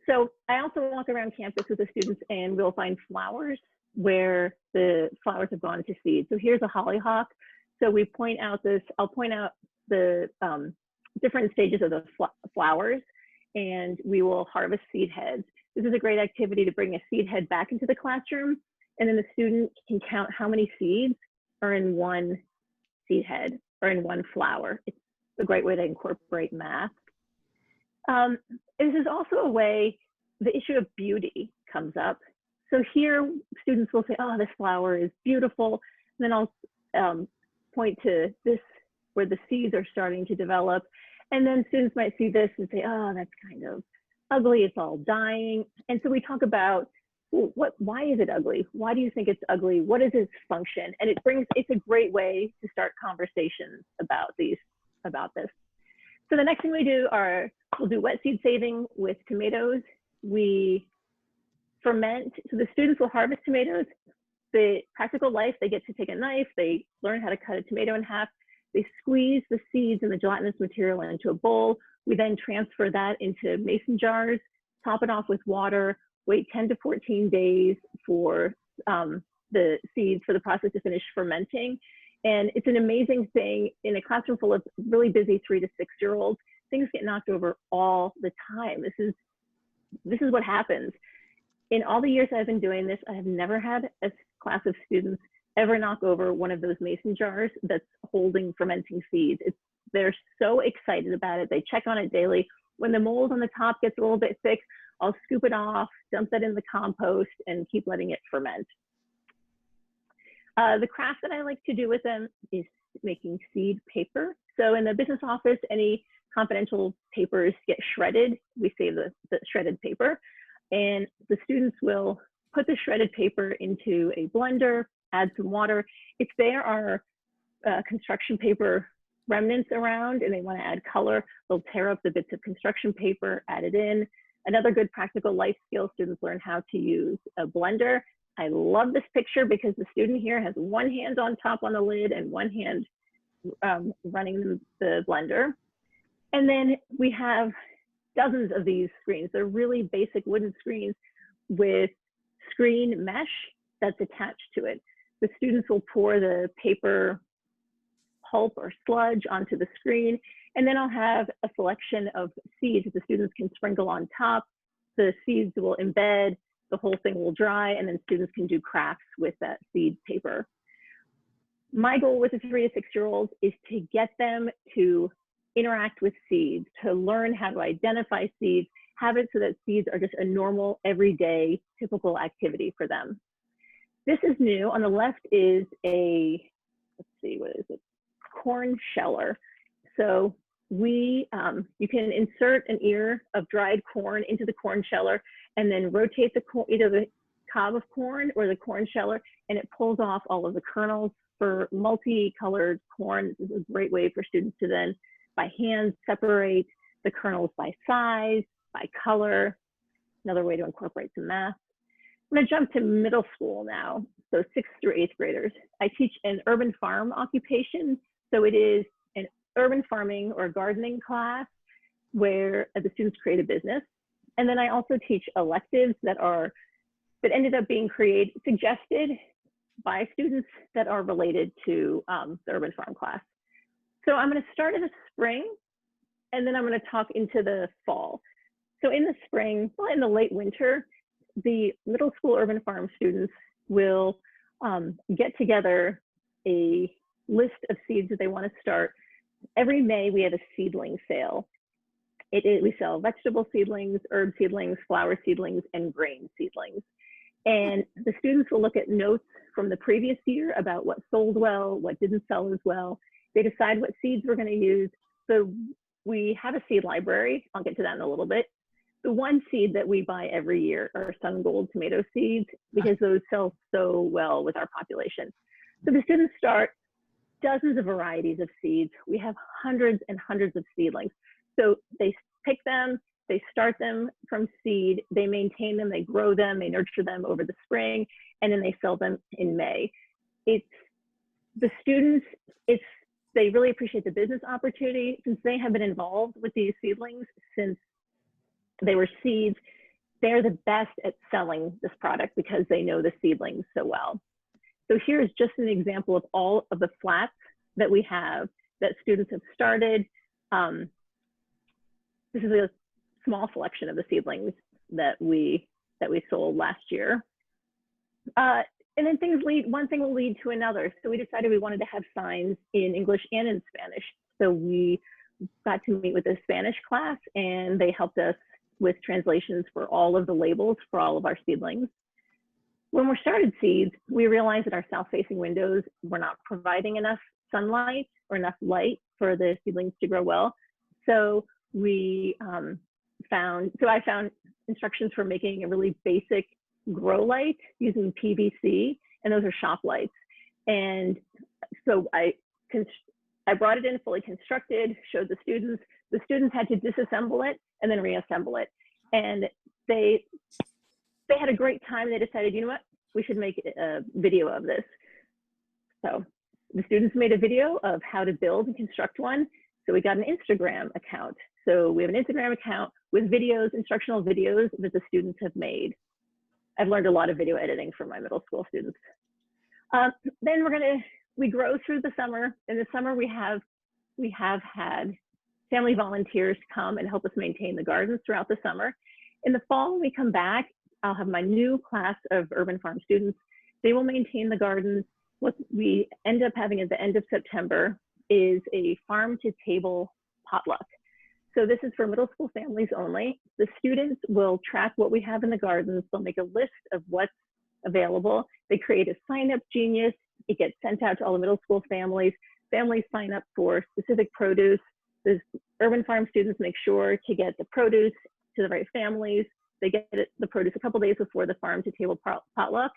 So I also walk around campus with the students and we'll find flowers where the flowers have gone into seed. So here's a hollyhock. So we point out this, I'll point out the different stages of the flowers, and we will harvest seed heads. This is a great activity to bring a seed head back into the classroom, and then the student can count how many seeds are in one seed head or in one flower. It's a great way to incorporate math. This is also a way, the issue of beauty comes up. So here, students will say, oh, this flower is beautiful. And then I'll point to this, where the seeds are starting to develop. And then students might see this and say, oh, that's kind of ugly, it's all dying. And so we talk about, well, why is it ugly? Why do you think it's ugly? What is its function? And it's a great way to start conversations about this. So the next thing we do we'll do wet seed saving with tomatoes. We ferment, so the students will harvest tomatoes. The practical life, they get to take a knife, they learn how to cut a tomato in half, they squeeze the seeds and the gelatinous material into a bowl. We then transfer that into mason jars, top it off with water, wait 10 to 14 days for the seeds, for the process to finish fermenting. And it's an amazing thing in a classroom full of really busy 3 to 6 year olds. Things get knocked over all the time. This is what happens. In all the years I've been doing this, I have never had a class of students ever knock over one of those mason jars that's holding fermenting seeds. They're so excited about it. They check on it daily. When the mold on the top gets a little bit thick, I'll scoop it off, dump that in the compost, and keep letting it ferment. The craft that I like to do with them is making seed paper. So in the business office, any confidential papers get shredded. We save the shredded paper, and the students will put the shredded paper into a blender, add some water. If there are construction paper remnants around and they want to add color, they'll tear up the bits of construction paper, add it in. Another good practical life skill, students learn how to use a blender. I love this picture because the student here has one hand on top on the lid and one hand running the blender. And then we have dozens of these screens. They're really basic wooden screens with screen mesh that's attached to it. The students will pour the paper pulp or sludge onto the screen, and then I'll have a selection of seeds that the students can sprinkle on top. The seeds will embed, the whole thing will dry, and then students can do crafts with that seed paper. My goal with the 3 to 6-year-olds is to get them to interact with seeds, to learn how to identify seeds, have it so that seeds are just a normal, everyday, typical activity for them. This is new. On the left is a, let's see, what is it? Corn sheller. So you can insert an ear of dried corn into the corn sheller and then rotate the either the cob of corn or the corn sheller, and it pulls off all of the kernels. For multicolored corn, this is a great way for students to then, by hand, separate the kernels by size, by color. Another way to incorporate some math. I'm going to jump to middle school now, so 6th through 8th graders. I teach an urban farm occupation, so it is an urban farming or gardening class where the students create a business. And then I also teach electives that ended up being suggested by students that are related to the urban farm class. So I'm going to start in the spring, and then I'm going to talk into the fall. So in the spring, well, in the late winter, the middle school urban farm students will get together a list of seeds that they want to start. Every May, we have a seedling sale. We sell vegetable seedlings, herb seedlings, flower seedlings, and grain seedlings. And the students will look at notes from the previous year about what sold well, what didn't sell as well. They decide what seeds we're going to use. So we have a seed library. I'll get to that in a little bit. The one seed that we buy every year are Sun Gold tomato seeds because those sell so well with our population. So the students start dozens of varieties of seeds. We have hundreds and hundreds of seedlings. So they pick them, they start them from seed, they maintain them, they grow them, they nurture them over the spring, and then they sell them in May. The students, they really appreciate the business opportunity since they have been involved with these seedlings since they were seeds. They're the best at selling this product because they know the seedlings so well. So here's just an example of all of the flats that we have that students have started. This is a small selection of the seedlings that we sold last year. And then one thing will lead to another. So we decided we wanted to have signs in English and in Spanish. So we got to meet with the Spanish class, and they helped us with translations for all of the labels for all of our seedlings. When we started seeds, we realized that our south-facing windows were not providing enough sunlight or enough light for the seedlings to grow well. So I found instructions for making a really basic grow light using PVC, and those are shop lights. And so I brought it in fully constructed, showed the students. The students had to disassemble it and then reassemble it. And they had a great time. They decided, you know what, we should make a video of this. So the students made a video of how to build and construct one. So we got an Instagram account. So we have an Instagram account with videos, instructional videos that the students have made. I've learned a lot of video editing from my middle school students. Then we grow through the summer. In the summer, we have had family volunteers come and help us maintain the gardens throughout the summer. In the fall, when we come back, I'll have my new class of urban farm students. They will maintain the gardens. What we end up having at the end of September is a farm to table potluck. So this is for middle school families only. The students will track what we have in the gardens. They'll make a list of what's available. They create a sign-up genius. It gets sent out to all the middle school families. Families sign up for specific produce. The urban farm students make sure to get the produce to the right families. They get the produce a couple days before the farm to table potluck.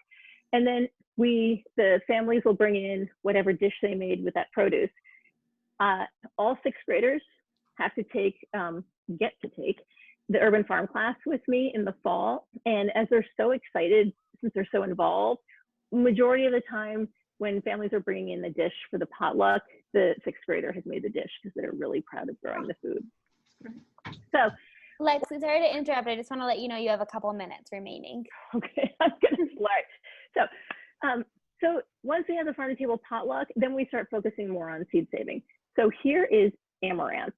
And then the families will bring in whatever dish they made with that produce. All sixth graders have to get to take the urban farm class with me in the fall. And as they're so excited, since they're so involved, majority of the time when families are bringing in the dish for the potluck, the sixth grader has made the dish because they're really proud of growing the food. So, Lexi, sorry to interrupt. I just want to let you know you have a couple minutes remaining. okay, I'm gonna start. So once we have the farm to table potluck, then we start focusing more on seed saving. So here is amaranth.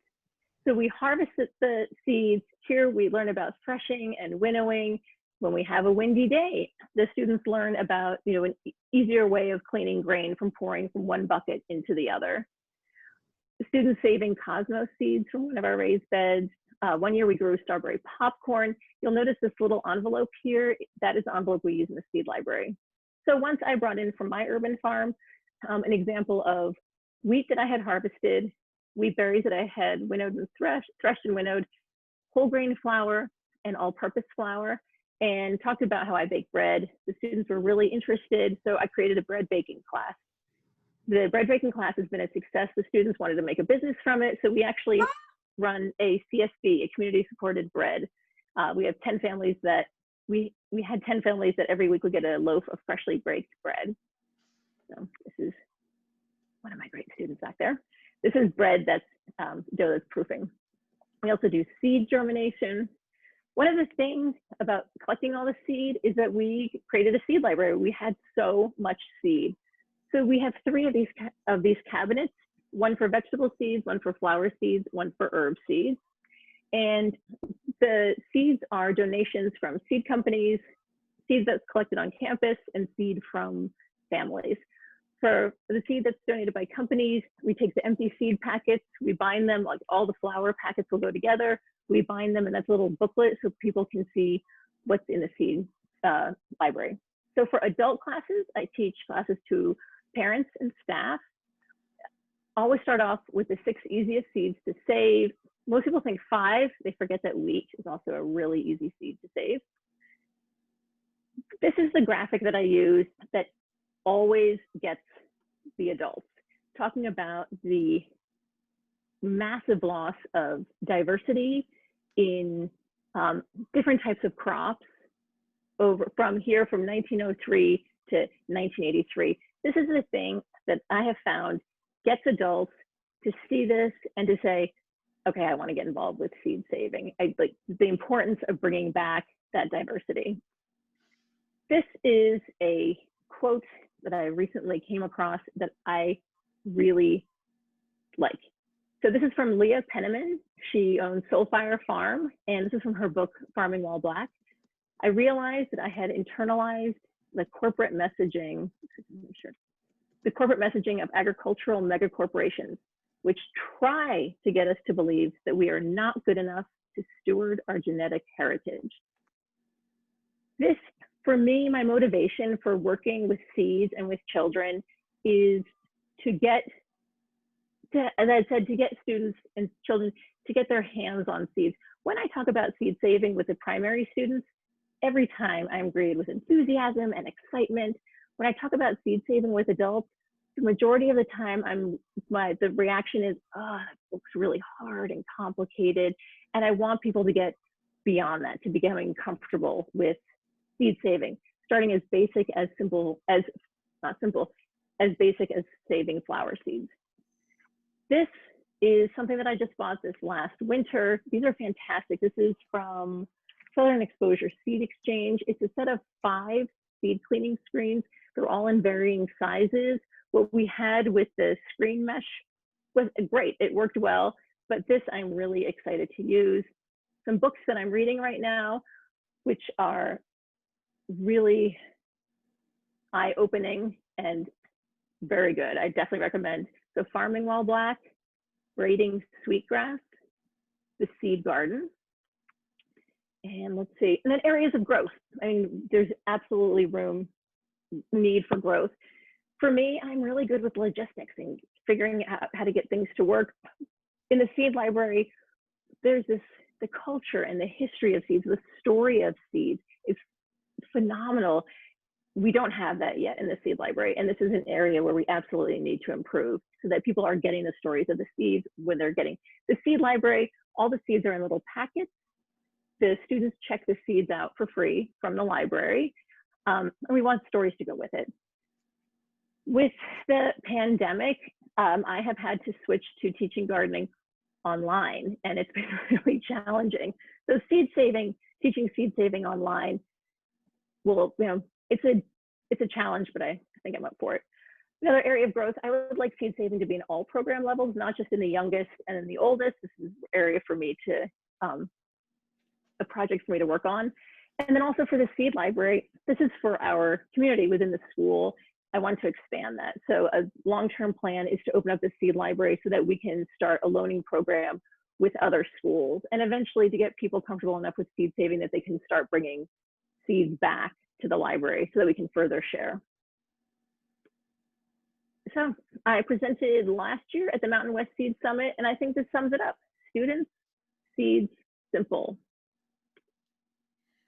So we harvest the seeds. Here we learn about threshing and winnowing. When we have a windy day, the students learn about, an easier way of cleaning grain from pouring from one bucket into the other. The students saving cosmos seeds from one of our raised beds. One year we grew strawberry popcorn. You'll notice this little envelope here. That is the envelope we use in the seed library. So once I brought in from my urban farm an example of wheat that I had harvested, wheat berries that I had winnowed and threshed and winnowed, whole grain flour and all-purpose flour, and talked about how I bake bread. The students were really interested, so I created a bread baking class. The bread baking class has been a success. The students wanted to make a business from it, so we actually run a CSB, a community-supported bread. We have 10 families that we had 10 families that every week would get a loaf of freshly baked bread. So this is one of my great students back there. This is bread that's dough that's proofing. We also do seed germination. One of the things about collecting all the seed is that we created a seed library. We had so much seed. So we have 3 of these cabinets, one for vegetable seeds, one for flower seeds, one for herb seeds. And the seeds are donations from seed companies, seeds that's collected on campus, and seed from families. For the seed that's donated by companies, we take the empty seed packets, we bind them, like all the flower packets will go together, we bind them, and that's a little booklet so people can see what's in the seed library. So for adult classes, I teach classes to parents and staff. Always start off with the 6 easiest seeds to save. Most people think 5, they forget that wheat is also a really easy seed to save. This is the graphic that I use that always gets the adults, talking about the massive loss of diversity in different types of crops from 1903 to 1983. This is the thing that I have found gets adults to see this and to say, okay, I want to get involved with seed saving. Like the importance of bringing back that diversity. This is a quote that I recently came across that I really like. So this is from Leah Penniman. She owns Soulfire Farm, and this is from her book, Farming While Black. I realized that I had internalized the corporate messaging, of agricultural megacorporations, which try to get us to believe that we are not good enough to steward our genetic heritage. This, for me, my motivation for working with seeds and with children is to get, as I said, to get students and children to get their hands on seeds. When I talk about seed saving with the primary students, every time I'm greeted with enthusiasm and excitement. When I talk about seed saving with adults, the majority of the time the reaction is, oh, that book's really hard and complicated. And I want people to get beyond that, to becoming comfortable with seed saving, starting as basic as as basic as saving flower seeds. This is something that I just bought this last winter. These are fantastic. This is from Southern Exposure Seed Exchange. It's a set of 5 seed cleaning screens. They're all in varying sizes. What we had with the screen mesh was great. It worked well, but this I'm really excited to use. Some books that I'm reading right now, which are really eye-opening and very good. I definitely recommend. So Farming While Black, Braiding Sweetgrass, the seed garden. And let's see, and then areas of growth. I mean, there's absolutely need for growth. For me, I'm really good with logistics and figuring out how to get things to work. In the seed library, there's the culture and the history of seeds, the story of seeds is phenomenal. We don't have that yet in the seed library. And this is an area where we absolutely need to improve so that people are getting the stories of the seeds when they're getting the seed library. All the seeds are in little packets. The students check the seeds out for free from the library. And we want stories to go with it. With the pandemic, I have had to switch to teaching gardening online, and it's been really challenging. So teaching seed saving online will, it's a challenge, but I think I'm up for it. Another area of growth, I would like seed saving to be in all program levels, not just in the youngest and in the oldest. This is an area for me to, a project for me to work on. And then also for the seed library, this is for our community within the school. I want to expand that. So a long-term plan is to open up the seed library so that we can start a loaning program with other schools, and eventually to get people comfortable enough with seed saving that they can start bringing seeds back to the library so that we can further share. So I presented last year at the Mountain West Seed Summit, and I think this sums it up. Students, seeds, simple.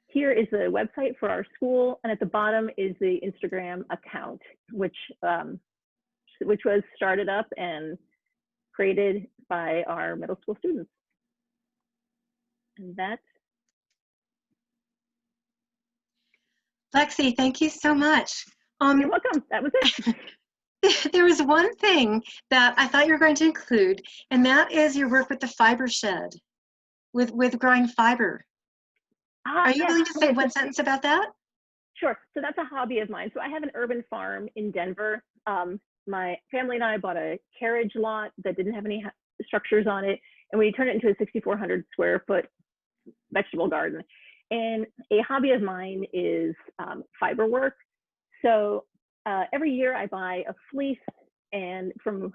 Here is the website for our school, and at the bottom is the Instagram account, which was started up and created by our middle school students. And that's Lexi, thank you so much. you're welcome. That was it. There was one thing that I thought you were going to include, and that is your work with the fiber shed, with growing fiber. Are you willing to say one sentence about that? Sure. So that's a hobby of mine. So I have an urban farm in Denver. My family and I bought a carriage lot that didn't have any structures on it, and we turned it into a 6,400 square foot vegetable garden. And a hobby of mine is fiber work. So every year I buy a fleece and from a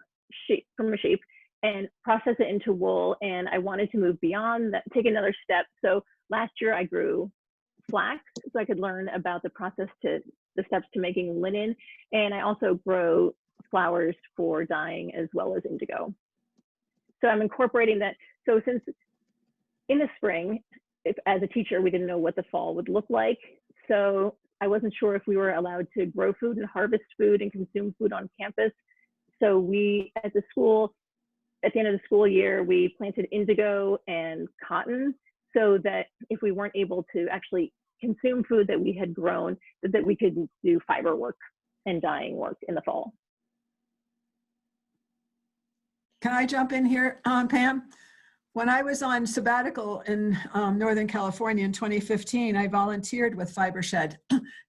sheep and process it into wool. And I wanted to move beyond that, take another step. So last year I grew flax so I could learn about the steps to making linen. And I also grow flowers for dyeing as well as indigo. So I'm incorporating that. So since in the spring, as a teacher, we didn't know what the fall would look like. So I wasn't sure if we were allowed to grow food and harvest food and consume food on campus. So we, at the school, at the end of the school year, we planted indigo and cotton so that if we weren't able to actually consume food that we had grown, that we could do fiber work and dyeing work in the fall. Can I jump in here, Pam? When I was on sabbatical in Northern California in 2015, I volunteered with Fiber Shed.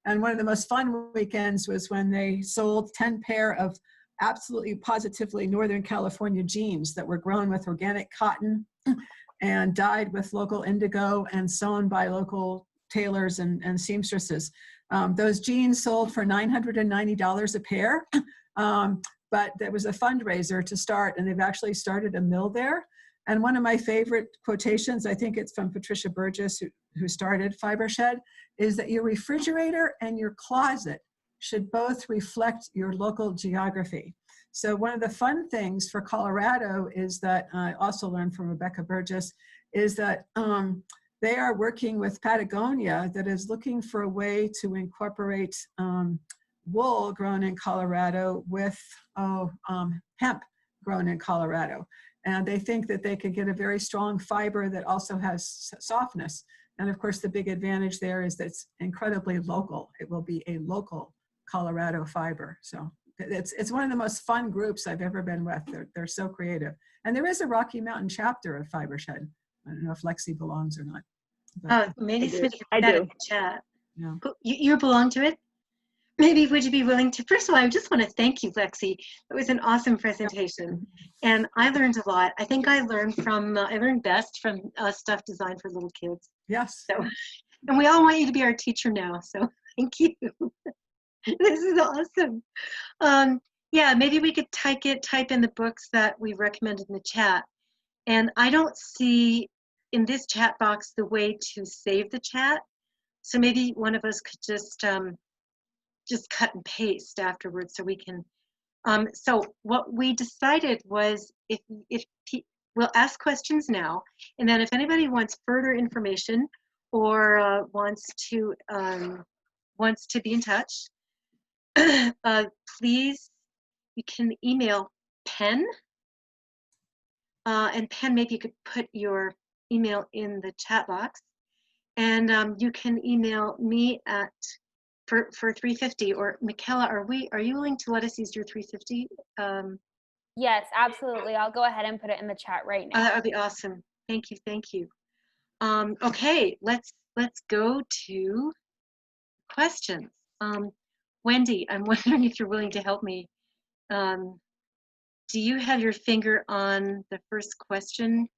And one of the most fun weekends was when they sold 10 pair of absolutely positively Northern California jeans that were grown with organic cotton and dyed with local indigo and sewn by local tailors and seamstresses. Those jeans sold for $990 a pair, but there was a fundraiser to start, and they've actually started a mill there. And one of my favorite quotations, I think it's from Patricia Burgess, who started Fiber Shed, is that your refrigerator and your closet should both reflect your local geography. So one of the fun things for Colorado is that I also learned from Rebecca Burgess, is that they are working with Patagonia that is looking for a way to incorporate wool grown in Colorado with hemp grown in Colorado. And they think that they could get a very strong fiber that also has softness. And of course, the big advantage there is that it's incredibly local. It will be a local Colorado fiber. So it's one of the most fun groups I've ever been with. They're so creative. And there is a Rocky Mountain chapter of Fiber Shed. I don't know if Lexi belongs or not. Oh, maybe somebody I put that do. in the chat. Yeah. You belong to it? Maybe would you be willing to, first of all, I just want to thank you, Lexi. It was an awesome presentation. And I learned a lot. I think I learned best from stuff designed for little kids. Yes. So, and we all want you to be our teacher now. So thank you. This is awesome. Yeah, maybe we could type in the books that we recommended in the chat. And I don't see in this chat box the way to save the chat. So maybe one of us could just cut and paste afterwards so we can. So what we decided was we'll ask questions now, and then if anybody wants further information or wants to be in touch, please, you can email Penn. And Penn, maybe you could put your email in the chat box, and you can email me at for 350, or Michaela, are you willing to let us use your 350? Yes, absolutely. I'll go ahead and put it in the chat right now. That would be awesome. Thank you. Okay, let's go to questions. Wendy, I'm wondering if you're willing to help me. Do you have your finger on the first question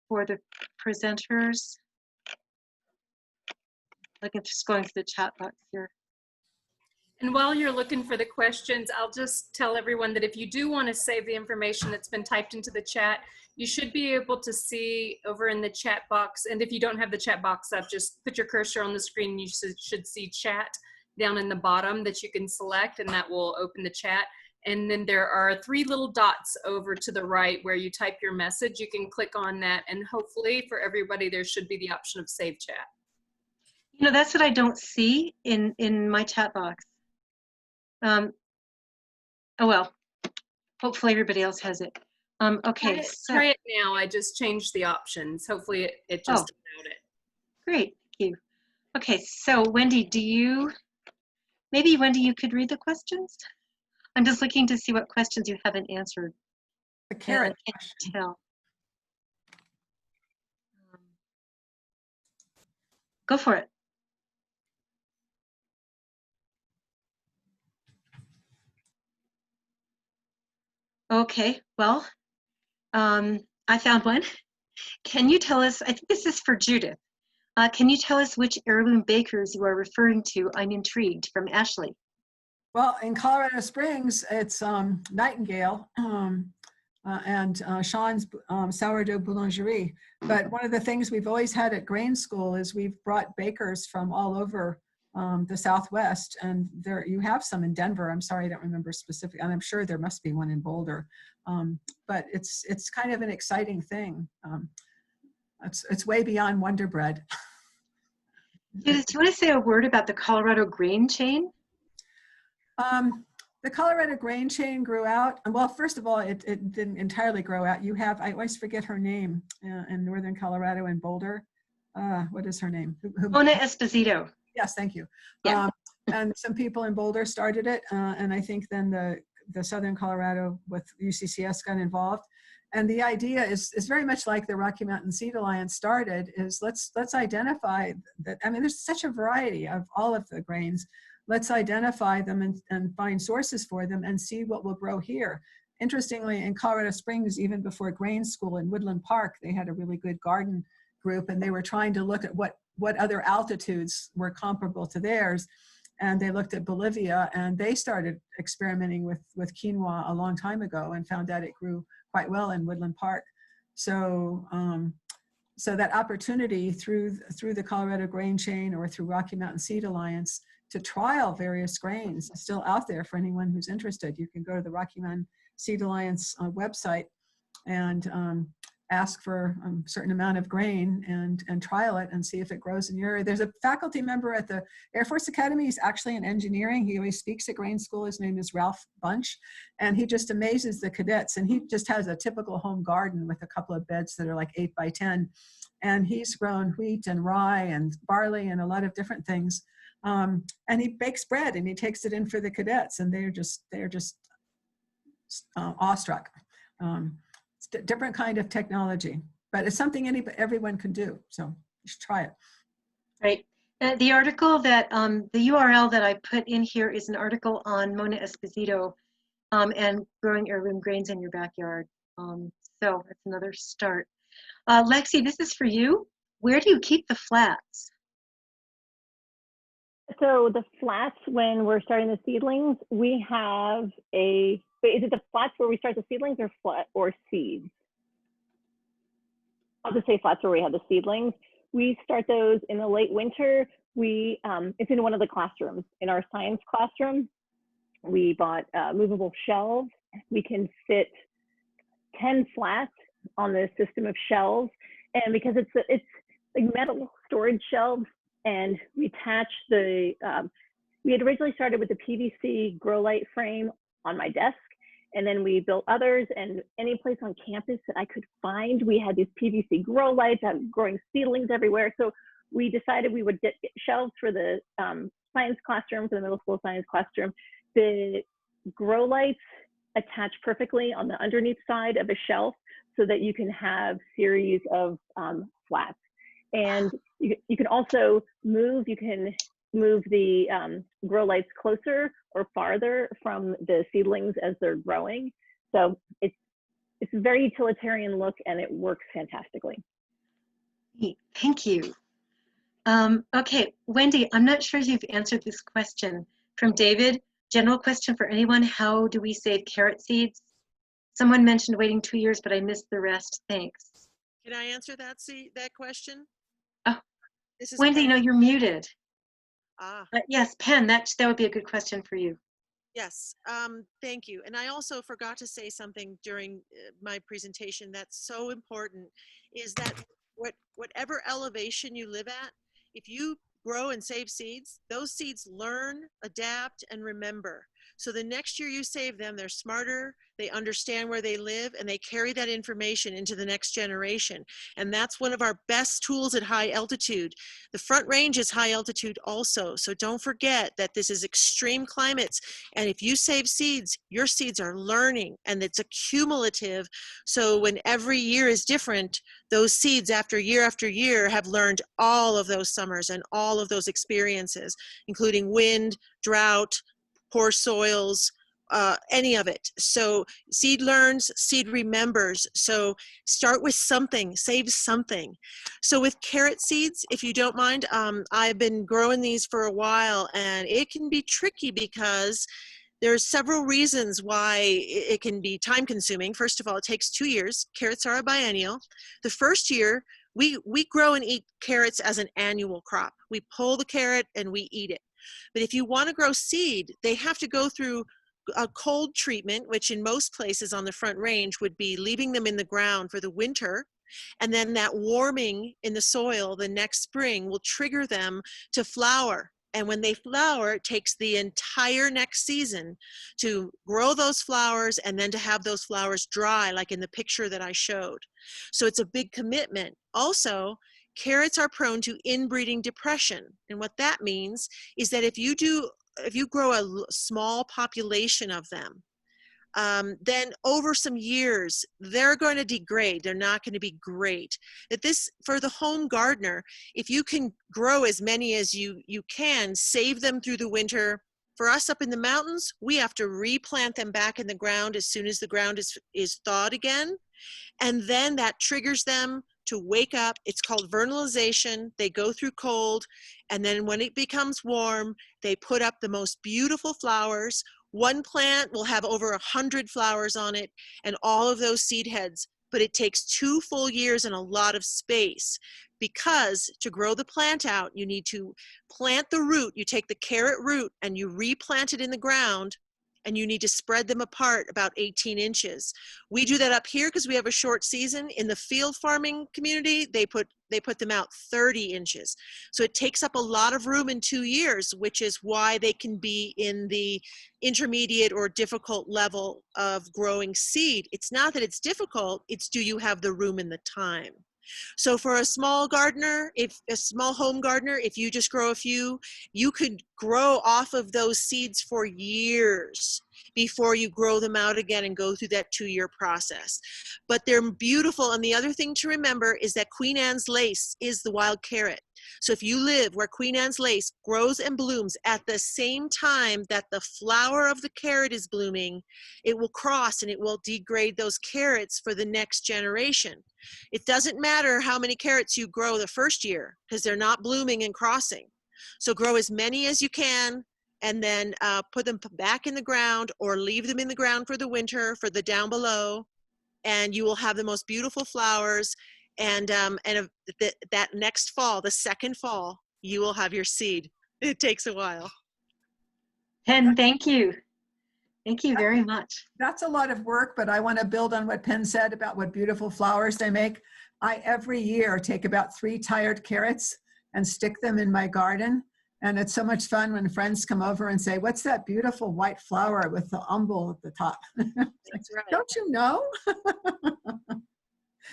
for the presenters? Like, I'm just going through the chat box here. And while you're looking for the questions, I'll just tell everyone that if you do want to save the information that's been typed into the chat, you should be able to see over in the chat box. And if you don't have the chat box up, just put your cursor on the screen and you should see chat down in the bottom that you can select, and that will open the chat. And then there are 3 little dots over to the right where you type your message. You can click on that, and hopefully for everybody, there should be the option of save chat. You know, that's what I don't see in my chat box. Oh well, hopefully everybody else has it. Okay, Try it now. I just changed the options. Hopefully it just allowed it. Great, thank you. Okay, so Wendy, maybe Wendy, you could read the questions? I'm just looking to see what questions you haven't answered. The carrot. I can't tell. Go for it. Okay, well, I found one. Can you tell us, I think this is for Judith. Can you tell us which heirloom bakers you are referring to? I'm intrigued, from Ashley. Well, in Colorado Springs, it's Nightingale and Sean's Sourdough Boulangerie. But one of the things we've always had at Grain School is we've brought bakers from all over the Southwest, and there you have some in Denver. I'm sorry, I don't remember specific, and I'm sure there must be one in Boulder. But it's kind of an exciting thing. It's way beyond Wonder Bread. Judith, do you want to say a word about the Colorado grain chain? The Colorado grain chain grew out. Well, first of all, it didn't entirely grow out. You have, I always forget her name in Northern Colorado in Boulder. What is her name? Mona Esposito. Yes, thank you. Yeah. And some people in Boulder started it. And I think then the Southern Colorado with UCCS got involved. And the idea is very much like the Rocky Mountain Seed Alliance started, is let's identify that. I mean, there's such a variety of all of the grains. Let's identify them and find sources for them and see what will grow here. Interestingly, in Colorado Springs, even before Grain School in Woodland Park, they had a really good garden group, and they were trying to look at what other altitudes were comparable to theirs. And they looked at Bolivia, and they started experimenting with quinoa a long time ago and found out it grew quite well in Woodland Park. So so that opportunity through the Colorado Grain Chain or through Rocky Mountain Seed Alliance to trial various grains is still out there for anyone who's interested. You can go to the Rocky Mountain Seed Alliance website and ask for a certain amount of grain and trial it and see if it grows in your area. There's a faculty member at the Air Force Academy. He's actually in engineering. He always speaks at Grain School. His name is Ralph Bunch, and he just amazes the cadets. And he just has a typical home garden with a couple of beds that are like 8 by 10. And he's grown wheat and rye and barley and a lot of different things. And he bakes bread and he takes it in for the cadets, and they're just awestruck. It's a different kind of technology, but it's something everyone can do. So you should try it. Right. The article that the URL that I put in here is an article on Mona Esposito and growing heirloom grains in your backyard. So that's another start. Lexi, this is for you. Where do you keep the flats? So the flats, when we're starting the seedlings, we have is it the flats where we start the seedlings or seeds? I'll just say flats where we have the seedlings. We start those in the late winter. It's in one of the classrooms. In our science classroom, we bought movable shelves. We can fit 10 flats on the system of shelves. And because it's like metal storage shelves, and we attach we had originally started with the PVC grow light frame on my desk, and then we built others, and any place on campus that I could find, we had these PVC grow lights, growing seedlings everywhere. So we decided we would get shelves for the science classroom, for the middle school science classroom. The grow lights attach perfectly on the underneath side of a shelf so that you can have series of flats. And you can also move the grow lights closer or farther from the seedlings as they're growing. So it's a very utilitarian look, and it works fantastically. Thank you. Okay, Wendy, I'm not sure you've answered this question from David. General question for anyone: how do we save carrot seeds? Someone mentioned waiting 2 years, but I missed the rest. Thanks. Can I answer that question? Oh, This is Wendy, Pam. no, you're muted. Ah. Yes, Penn, that would be a good question for you. Yes, thank you. And I also forgot to say something during my presentation that's so important, is that whatever elevation you live at, if you grow and save seeds, those seeds learn, adapt, and remember. So the next year you save them, they're smarter, they understand where they live, and they carry that information into the next generation. And that's one of our best tools at high altitude. The Front Range is high altitude also, so don't forget that this is extreme climates. And if you save seeds, your seeds are learning, and it's accumulative. So when every year is different, those seeds after year have learned all of those summers and all of those experiences, including wind, drought, poor soils, any of it. So seed learns, seed remembers. So start with something, save something. So with carrot seeds, if you don't mind, I've been growing these for a while, and it can be tricky because there's several reasons why it can be time consuming. First of all, it takes 2 years. Carrots are a biennial. The first year, we grow and eat carrots as an annual crop. We pull the carrot and we eat it. But if you want to grow seed, they have to go through a cold treatment, which in most places on the Front Range would be leaving them in the ground for the winter. And then that warming in the soil the next spring will trigger them to flower. And when they flower, it takes the entire next season to grow those flowers and then to have those flowers dry, like in the picture that I showed. So it's a big commitment. Also, carrots are prone to inbreeding depression. And what that means is that if you grow a small population of them, then over some years, they're going to degrade. They're not going to be great. For the home gardener, if you can grow as many as you can, save them through the winter. For us up in the mountains, we have to replant them back in the ground as soon as the ground is thawed again. And then that triggers them to wake up. It's called vernalization. They go through cold, and then when it becomes warm, they put up the most beautiful flowers. One plant will have over 100 flowers on it, and all of those seed heads. But it takes 2 full years and a lot of space, because to grow the plant out, you need to plant the root. You take the carrot root and you replant it in the ground, and you need to spread them apart about 18 inches. We do that up here because we have a short season. In the field farming community, they put them out 30 inches. So it takes up a lot of room in 2 years, which is why they can be in the intermediate or difficult level of growing seed. It's not that it's difficult, it's do you have the room and the time? So for a small gardener, home gardener, if you just grow a few, you could grow off of those seeds for years before you grow them out again and go through that 2-year process. But they're beautiful. And the other thing to remember is that Queen Anne's lace is the wild carrot. So if you live where Queen Anne's lace grows and blooms at the same time that the flower of the carrot is blooming, it will cross and it will degrade those carrots for the next generation. It doesn't matter how many carrots you grow the first year, because they're not blooming and crossing. So grow as many as you can, and then put them back in the ground or leave them in the ground for the winter for the down below, and you will have the most beautiful flowers. that next fall, the second fall, you will have your seed. It takes a while. Penn, thank you. Thank you very much. That's a lot of work, but I want to build on what Penn said about what beautiful flowers they make. I every year take about 3 tired carrots and stick them in my garden. And it's so much fun when friends come over and say, what's that beautiful white flower with the umbel at the top? That's right. Don't you know?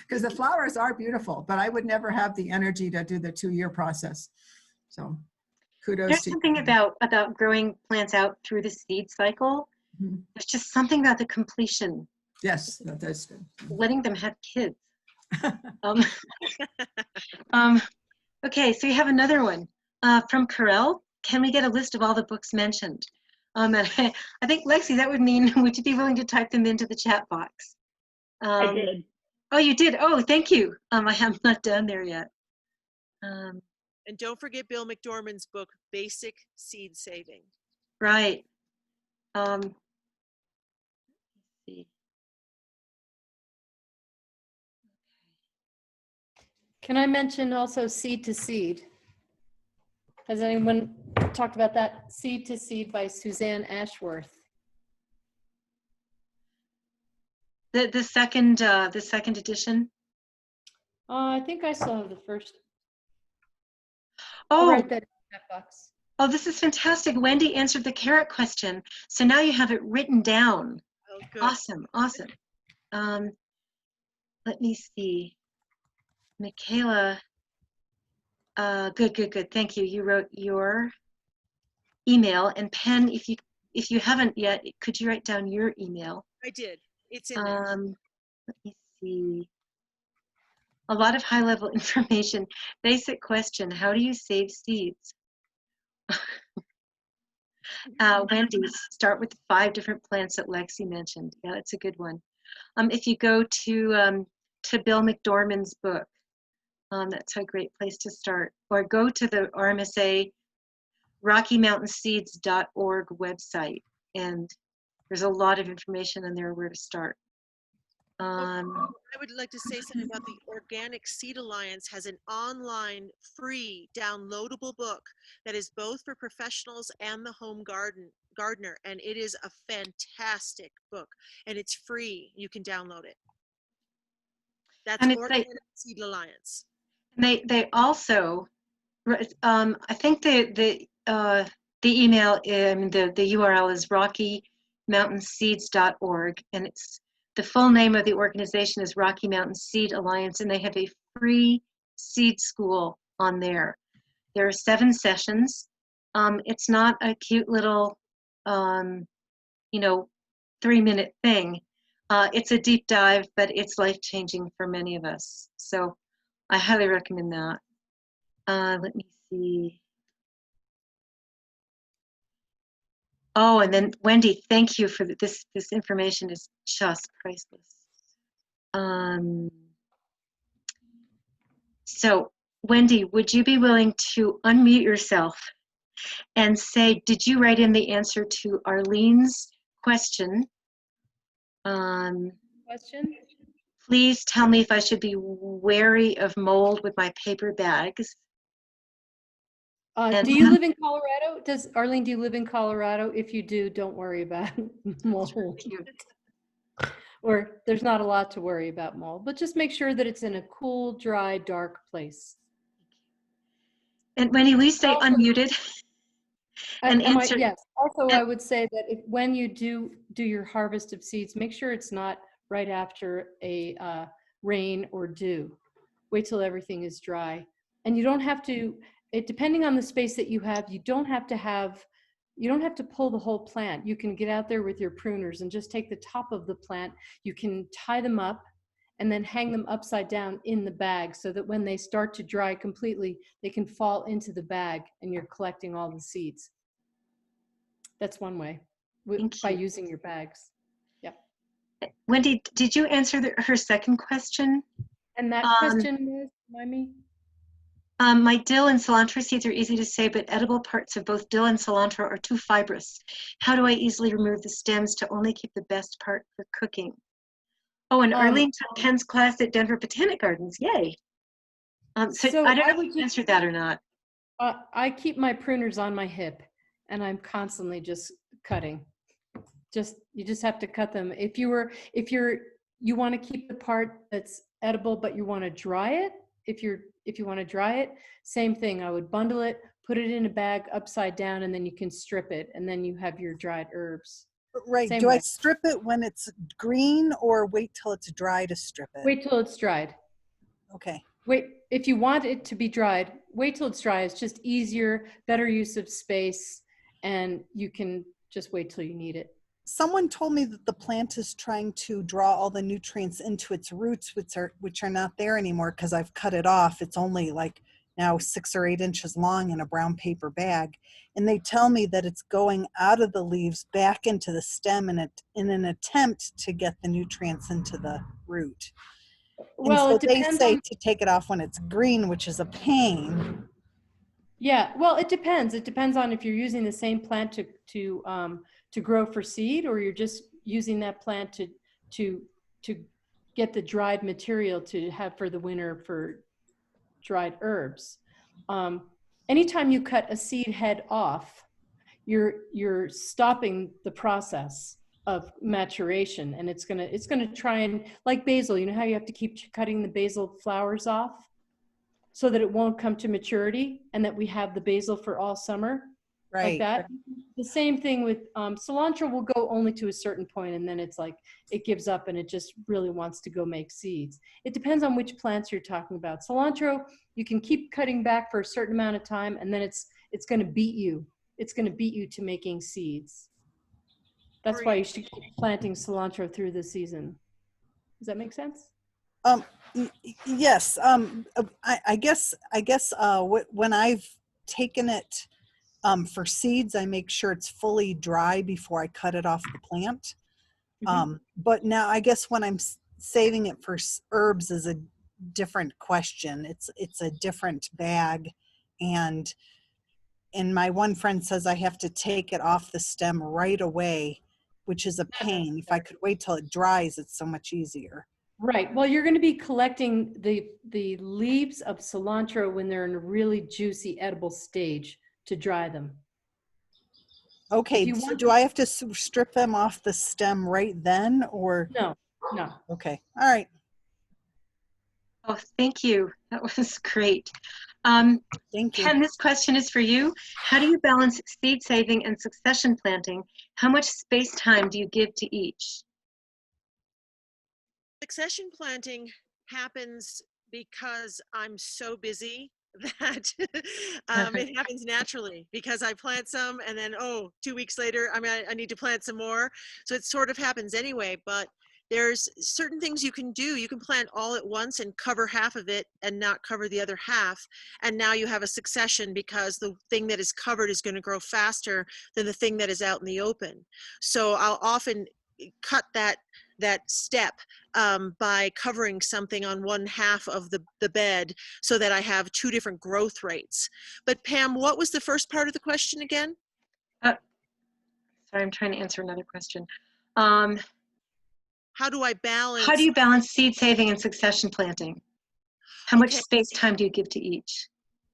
Because the flowers are beautiful, but I would never have the energy to do the 2-year process. So kudos There's to something you. about growing plants out through the seed cycle. Mhm. There's just something about the completion, Yes, that's good. letting them have kids. Um, okay, so you have another one from Carell. Can we get a list of all the books mentioned? And I think, Lexi, that would mean, would you be willing to type them into the chat box? I did. Oh, you did? Oh, thank you. I have not done there yet. And don't forget Bill McDorman's book, Basic Seed Saving. Right. Let's see. Can I mention also Seed to Seed? Has anyone talked about that? Seed to Seed by Suzanne Ashworth. The second edition. I think I still have the first. Oh, I'll write that in the chat box. oh, this is fantastic. Wendy answered the carrot question. So now you have it written down. Oh, good. Awesome, awesome. Let me see. Michaela, good. Thank you. You wrote your email. And Penn, if you haven't yet, could you write down your email? I did. It's in there. Let me see. A lot of high-level information. Basic question, how do you save seeds? Wendy, start with the 5 different plants that Lexi mentioned. Yeah, that's a good one. If you go to Bill McDorman's book, that's a great place to start. Or go to the RMSA RockyMountainSeeds.org website, and there's a lot of information in there where to start. I would like to say something about the Organic Seed Alliance has an online free downloadable book that is both for professionals and the home gardener, and it is a fantastic book, and it's free. You can download it. That's And Organic Seed Alliance. they also, I think the email, the URL is RockyMountainSeeds.org, and it's the full name of the organization is Rocky Mountain Seed Alliance, and they have a free seed school on there. There are 7 sessions. It's not a cute little, 3-minute thing. It's a deep dive, but it's life-changing for many of us. So I highly recommend that. Let me see. Oh, and then Wendy, thank you for this. This information is just priceless. So Wendy, would you be willing to unmute yourself and say, did you write in the answer to Arlene's question? Question? Please tell me if I should be wary of mold with my paper bags. Do you live in Colorado? Arlene, do you live in Colorado? If you do, don't worry about mold. Or there's not a lot to worry about mold, but just make sure that it's in a cool, dry, dark place. And Wendy, we stay unmuted. And answer. Yes. Also, I would say that when you do your harvest of seeds, make sure it's not right after a rain or dew. Wait till everything is dry. And you don't have to, depending on the space that you have, you don't have to pull the whole plant. You can get out there with your pruners and just take the top of the plant. You can tie them up and then hang them upside down in the bag so that when they start to dry completely, they can fall into the bag and you're collecting all the seeds. That's one way, by using your bags. Yeah. Wendy, did you answer her second question? And that question was, remind me? My dill and cilantro seeds are easy to save, but edible parts of both dill and cilantro are too fibrous. How do I easily remove the stems to only keep the best part for cooking? Oh, and Um, Arlene took Penn's class at Denver Botanic Gardens. Yay. So So I don't I know would if you just- answered that or not. I keep my pruners on my hip and I'm constantly just cutting. You just have to cut them. If you want to keep the part that's edible, but you want to dry it, if you want to dry it, same thing. I would bundle it, put it in a bag upside down, and then you can strip it, and then you have your dried herbs. Right. Same Do I way. strip it when it's green or wait till it's dry to strip it? Wait till it's dried. Okay. Wait, if you want it to be dried, wait till it's dry. It's just easier, better use of space, and you can just wait till you need it. Someone told me that the plant is trying to draw all the nutrients into its roots, which are not there anymore because I've cut it off. It's only like now 6 or 8 inches long in a brown paper bag. And they tell me that it's going out of the leaves back into the stem in an attempt to get the nutrients into the root. Well, and it so they depends say on, to take it off when it's green, which is a pain. yeah, well, it depends. It depends on if you're using the same plant to grow for seed, or you're just using that plant to get the dried material to have for the winter for dried herbs. Anytime you cut a seed head off, you're stopping the process of maturation, and it's gonna try and, like basil, you know how you have to keep cutting the basil flowers off so that it won't come to maturity, and that we have the basil for all summer, like Right. that. The same thing with cilantro will go only to a certain point, and then it's like it gives up and it just really wants to go make seeds. It depends on which plants you're talking about. Cilantro, you can keep cutting back for a certain amount of time, and then it's going to beat you. It's going to beat you to making seeds. That's why you should keep planting cilantro through the season. Does that make sense? Yes. I guess when I've taken it for seeds, I make sure it's fully dry before I cut it off the plant. But now I guess when I'm saving it for herbs is a different question. It's a different bag, and my one friend says I have to take it off the stem right away, which is a pain. If I could wait till it dries, it's so much easier. Right. Well, you're going to be collecting the leaves of cilantro when they're in a really juicy edible stage to dry them. Okay, so do I have to strip them off the stem right then, or? No. Okay, all right. Oh, thank you. That was great. Thank you. Ken, this question is for you. How do you balance seed saving and succession planting? How much space time do you give to each? Succession planting happens because I'm so busy that it happens naturally, because I plant some and then, 2 weeks later, I need to plant some more. So it sort of happens anyway, but there's certain things you can do. You can plant all at once and cover half of it and not cover the other half. And now you have a succession, because the thing that is covered is going to grow faster than the thing that is out in the open. So I'll often cut that step by covering something on one half of the bed, so that I have 2 different growth rates. But Pam, what was the first part of the question again? Sorry, I'm trying to answer another question. How do I balance? How do you balance seed saving and succession planting? How much space time do you give to each?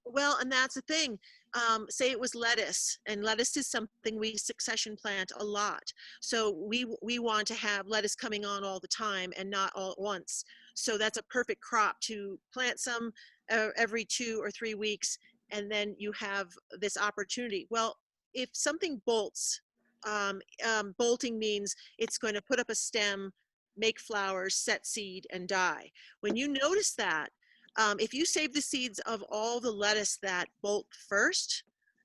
Well, and that's the thing. Say it was lettuce, and lettuce is something we succession plant a lot. So we want to have lettuce coming on all the time and not all at once. So that's a perfect crop to plant some every 2 or 3 weeks, and then you have this opportunity. Well, if something bolts, bolting means it's going to put up a stem, make flowers, set seed, and die. When you notice that, if you save the seeds of all the lettuce that bolt first,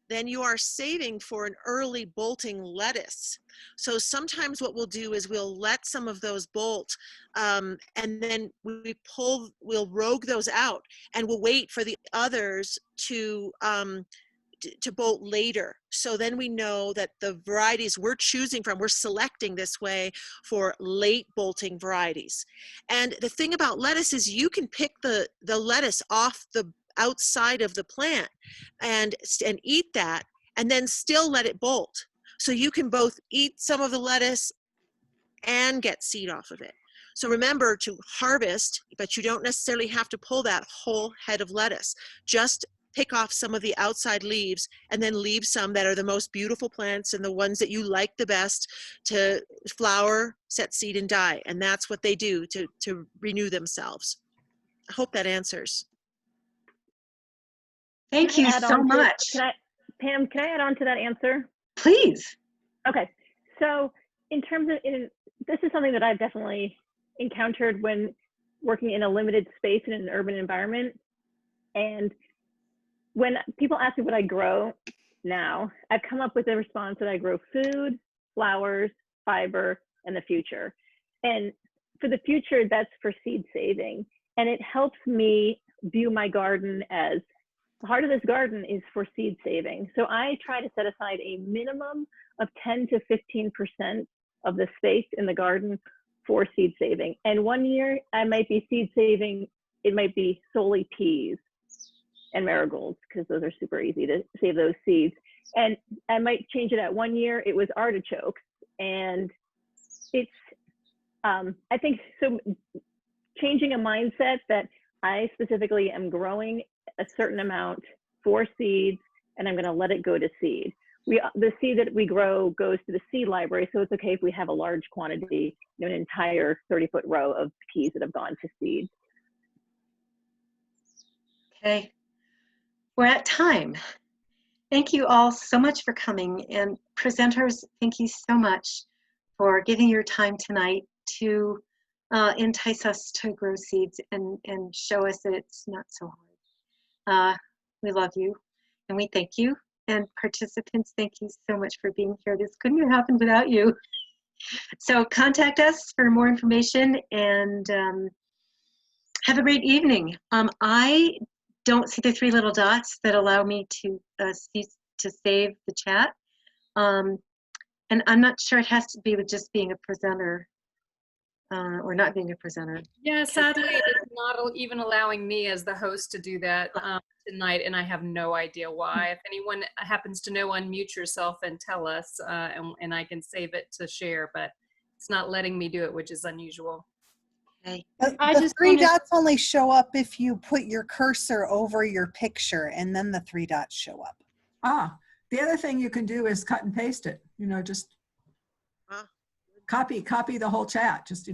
then you are saving for an early bolting lettuce. So sometimes what we'll do is we'll let some of those bolt, and then we'll rogue those out, and we'll wait for the others to bolt later. So then we know that the varieties we're choosing from, we're selecting this way for late bolting varieties. And the thing about lettuce is you can pick the lettuce off the outside of the plant and eat that, and then still let it bolt. So you can both eat some of the lettuce and get seed off of it. So remember to harvest, but you don't necessarily have to pull that whole head of lettuce. Just pick off some of the outside leaves and then leave some that are the most beautiful plants and the ones that you like the best to flower, set seed, and die. And that's what they do to renew themselves. I hope that answers. Thank Can I you add so on to- much. Pam, can I add on to that answer? Please. Okay, so in terms of, this is something that I've definitely encountered when working in a limited space in an urban environment. And when people ask me what I grow now, I've come up with a response that I grow food, flowers, fiber, and the future. And for the future, that's for seed saving. And it helps me view my garden as the heart of this garden is for seed saving. So I try to set aside a minimum of 10 to 15% of the space in the garden for seed saving. And one year I might be seed saving, it might be solely peas and marigolds, because those are super easy to save those seeds. And I might change it at 1 year, it was artichokes. And it's, I think, so changing a mindset that I specifically am growing a certain amount for seeds, and I'm going to let it go to seed. The seed that we grow goes to the seed library, so it's okay if we have a large quantity, an entire 30-foot row of peas that have gone to seed. Okay. We're at time. Thank you all so much for coming, and presenters, thank you so much for giving your time tonight to entice us to grow seeds and show us that it's not so hard. We love you and we thank you. And participants, thank you so much for being here. This couldn't have happened without you. So contact us for more information, and have a great evening. I don't see the three little dots that allow me to save the chat. And I'm not sure it has to be with just being a presenter or not being a presenter. Yeah, sadly, it's not even allowing me as the host to do that tonight, and I have no idea why. If anyone happens to know, unmute yourself and tell us, and I can save it to share, but it's not letting me do it, which is unusual. Okay. The three dots only show up if you put your cursor over your picture, and then the three dots show up. Ah, the other thing you can do is cut and paste it. Just copy the whole chat. Just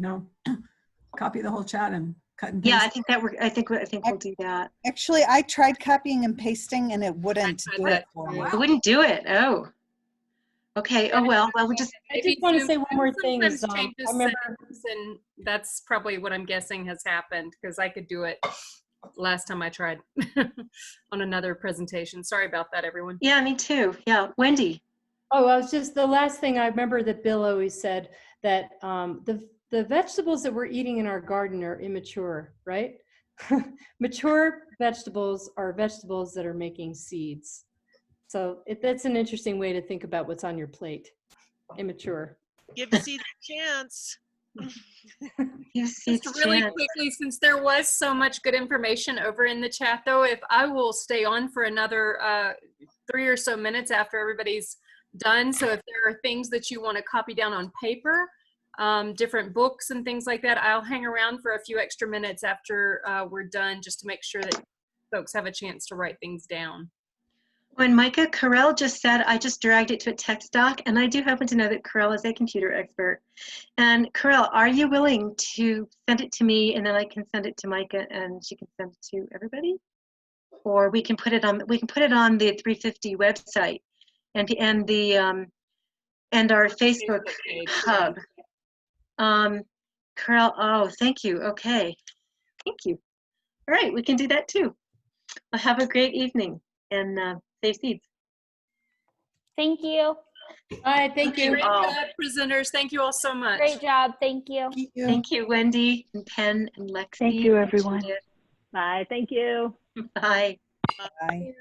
copy the whole chat and cut and paste. Yeah, I think we'll do that. Actually, I tried copying and pasting, and it wouldn't do it for me. It wouldn't do it. Oh. Okay. Oh well. Well, we'll just. I just want to say one more thing. Sometimes Is, changes I remember, settings, and that's probably what I'm guessing has happened, because I could do it last time I tried on another presentation. Sorry about that, everyone. Yeah, me too. Yeah, Wendy. oh, I was just the last thing I remember that Bill always said that the vegetables that we're eating in our garden are immature, right? Mature vegetables are vegetables that are making seeds. So that's an interesting way to think about what's on your plate. Immature. Give the seeds a chance. Just really quickly, since there was so much good information over in the chat, though, if I will stay on for another 3 or so minutes after everybody's done. So if there are things that you want to copy down on paper, different books and things like that, I'll hang around for a few extra minutes after we're done, just to make sure that folks have a chance to write things down. When Micah, Carell just said, I just dragged it to a text doc, and I do happen to know that Carell is a computer expert. And Carell, are you willing to send it to me, and then I can send it to Micah, and she can send it to everybody? Or we can put it on the 350 website and our Facebook hub. Carell, oh, thank you. Okay, thank you. All right, we can do that too. Well, have a great evening, and save seeds. Thank you. All right, thank you. Great job, presenters. Thank you all so much. Great job. Thank you. Thank you, Wendy and Penn and Lexi. Thank you, everyone. Bye. Thank you. Bye. Bye.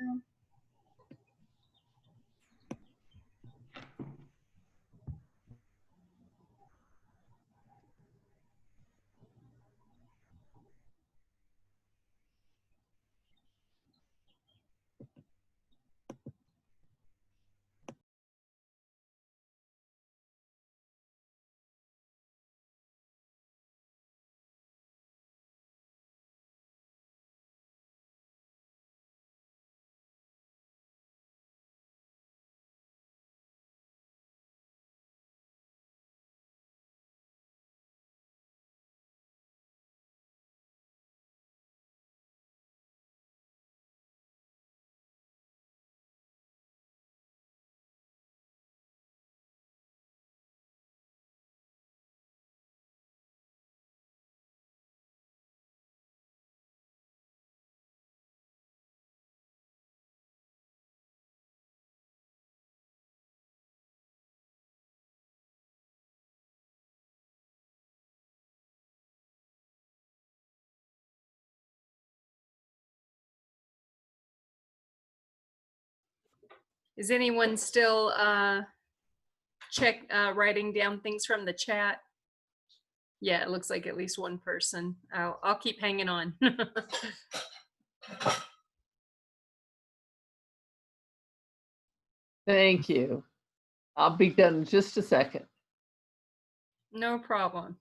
Is anyone still writing down things from the chat? Yeah, it looks like at least one person. I'll keep hanging on. Thank you. I'll be done in just a second. No problem.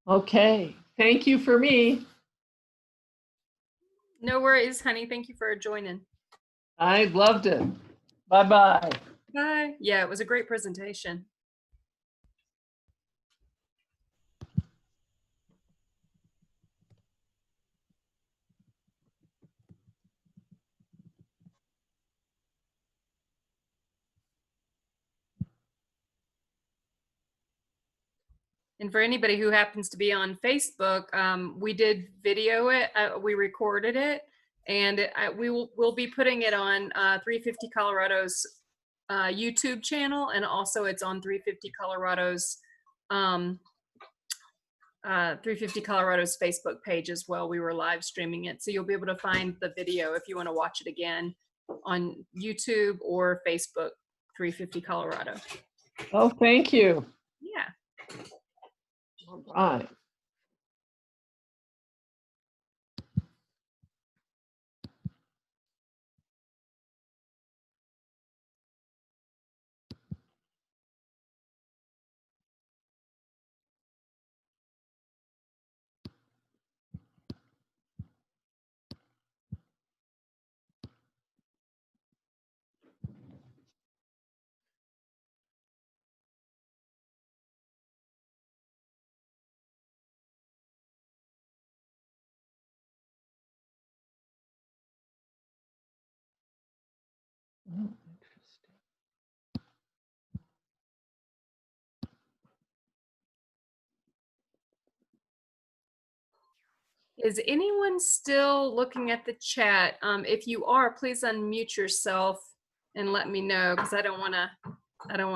Okay, thank you for me. No worries, honey. Thank you for joining. I loved it. Bye-bye. Bye. Yeah, it was a great presentation. And for anybody who happens to be on Facebook, we did video it, we recorded it, and we'll be putting it on 350 Colorado's YouTube channel, and also it's on 350 Colorado's 350 Colorado's Facebook page as well. We were live streaming it, so you'll be able to find the video if you want to watch it again on YouTube or Facebook, 350 Colorado. Oh, thank you. Yeah. All right. Oh, interesting. Is anyone still looking at the chat? If you are, please unmute yourself and let me know, because I don't want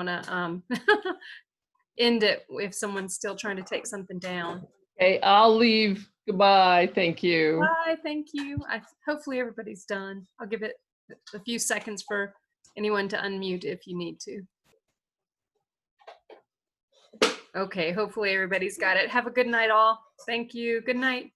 to end it if someone's still trying to take something down. Okay, I'll leave. Goodbye. Thank you. Bye. Thank you. Hopefully everybody's done. I'll give it a few seconds for anyone to unmute if you need to. Okay, hopefully everybody's got it. Have a good night, all. Thank you. Good night.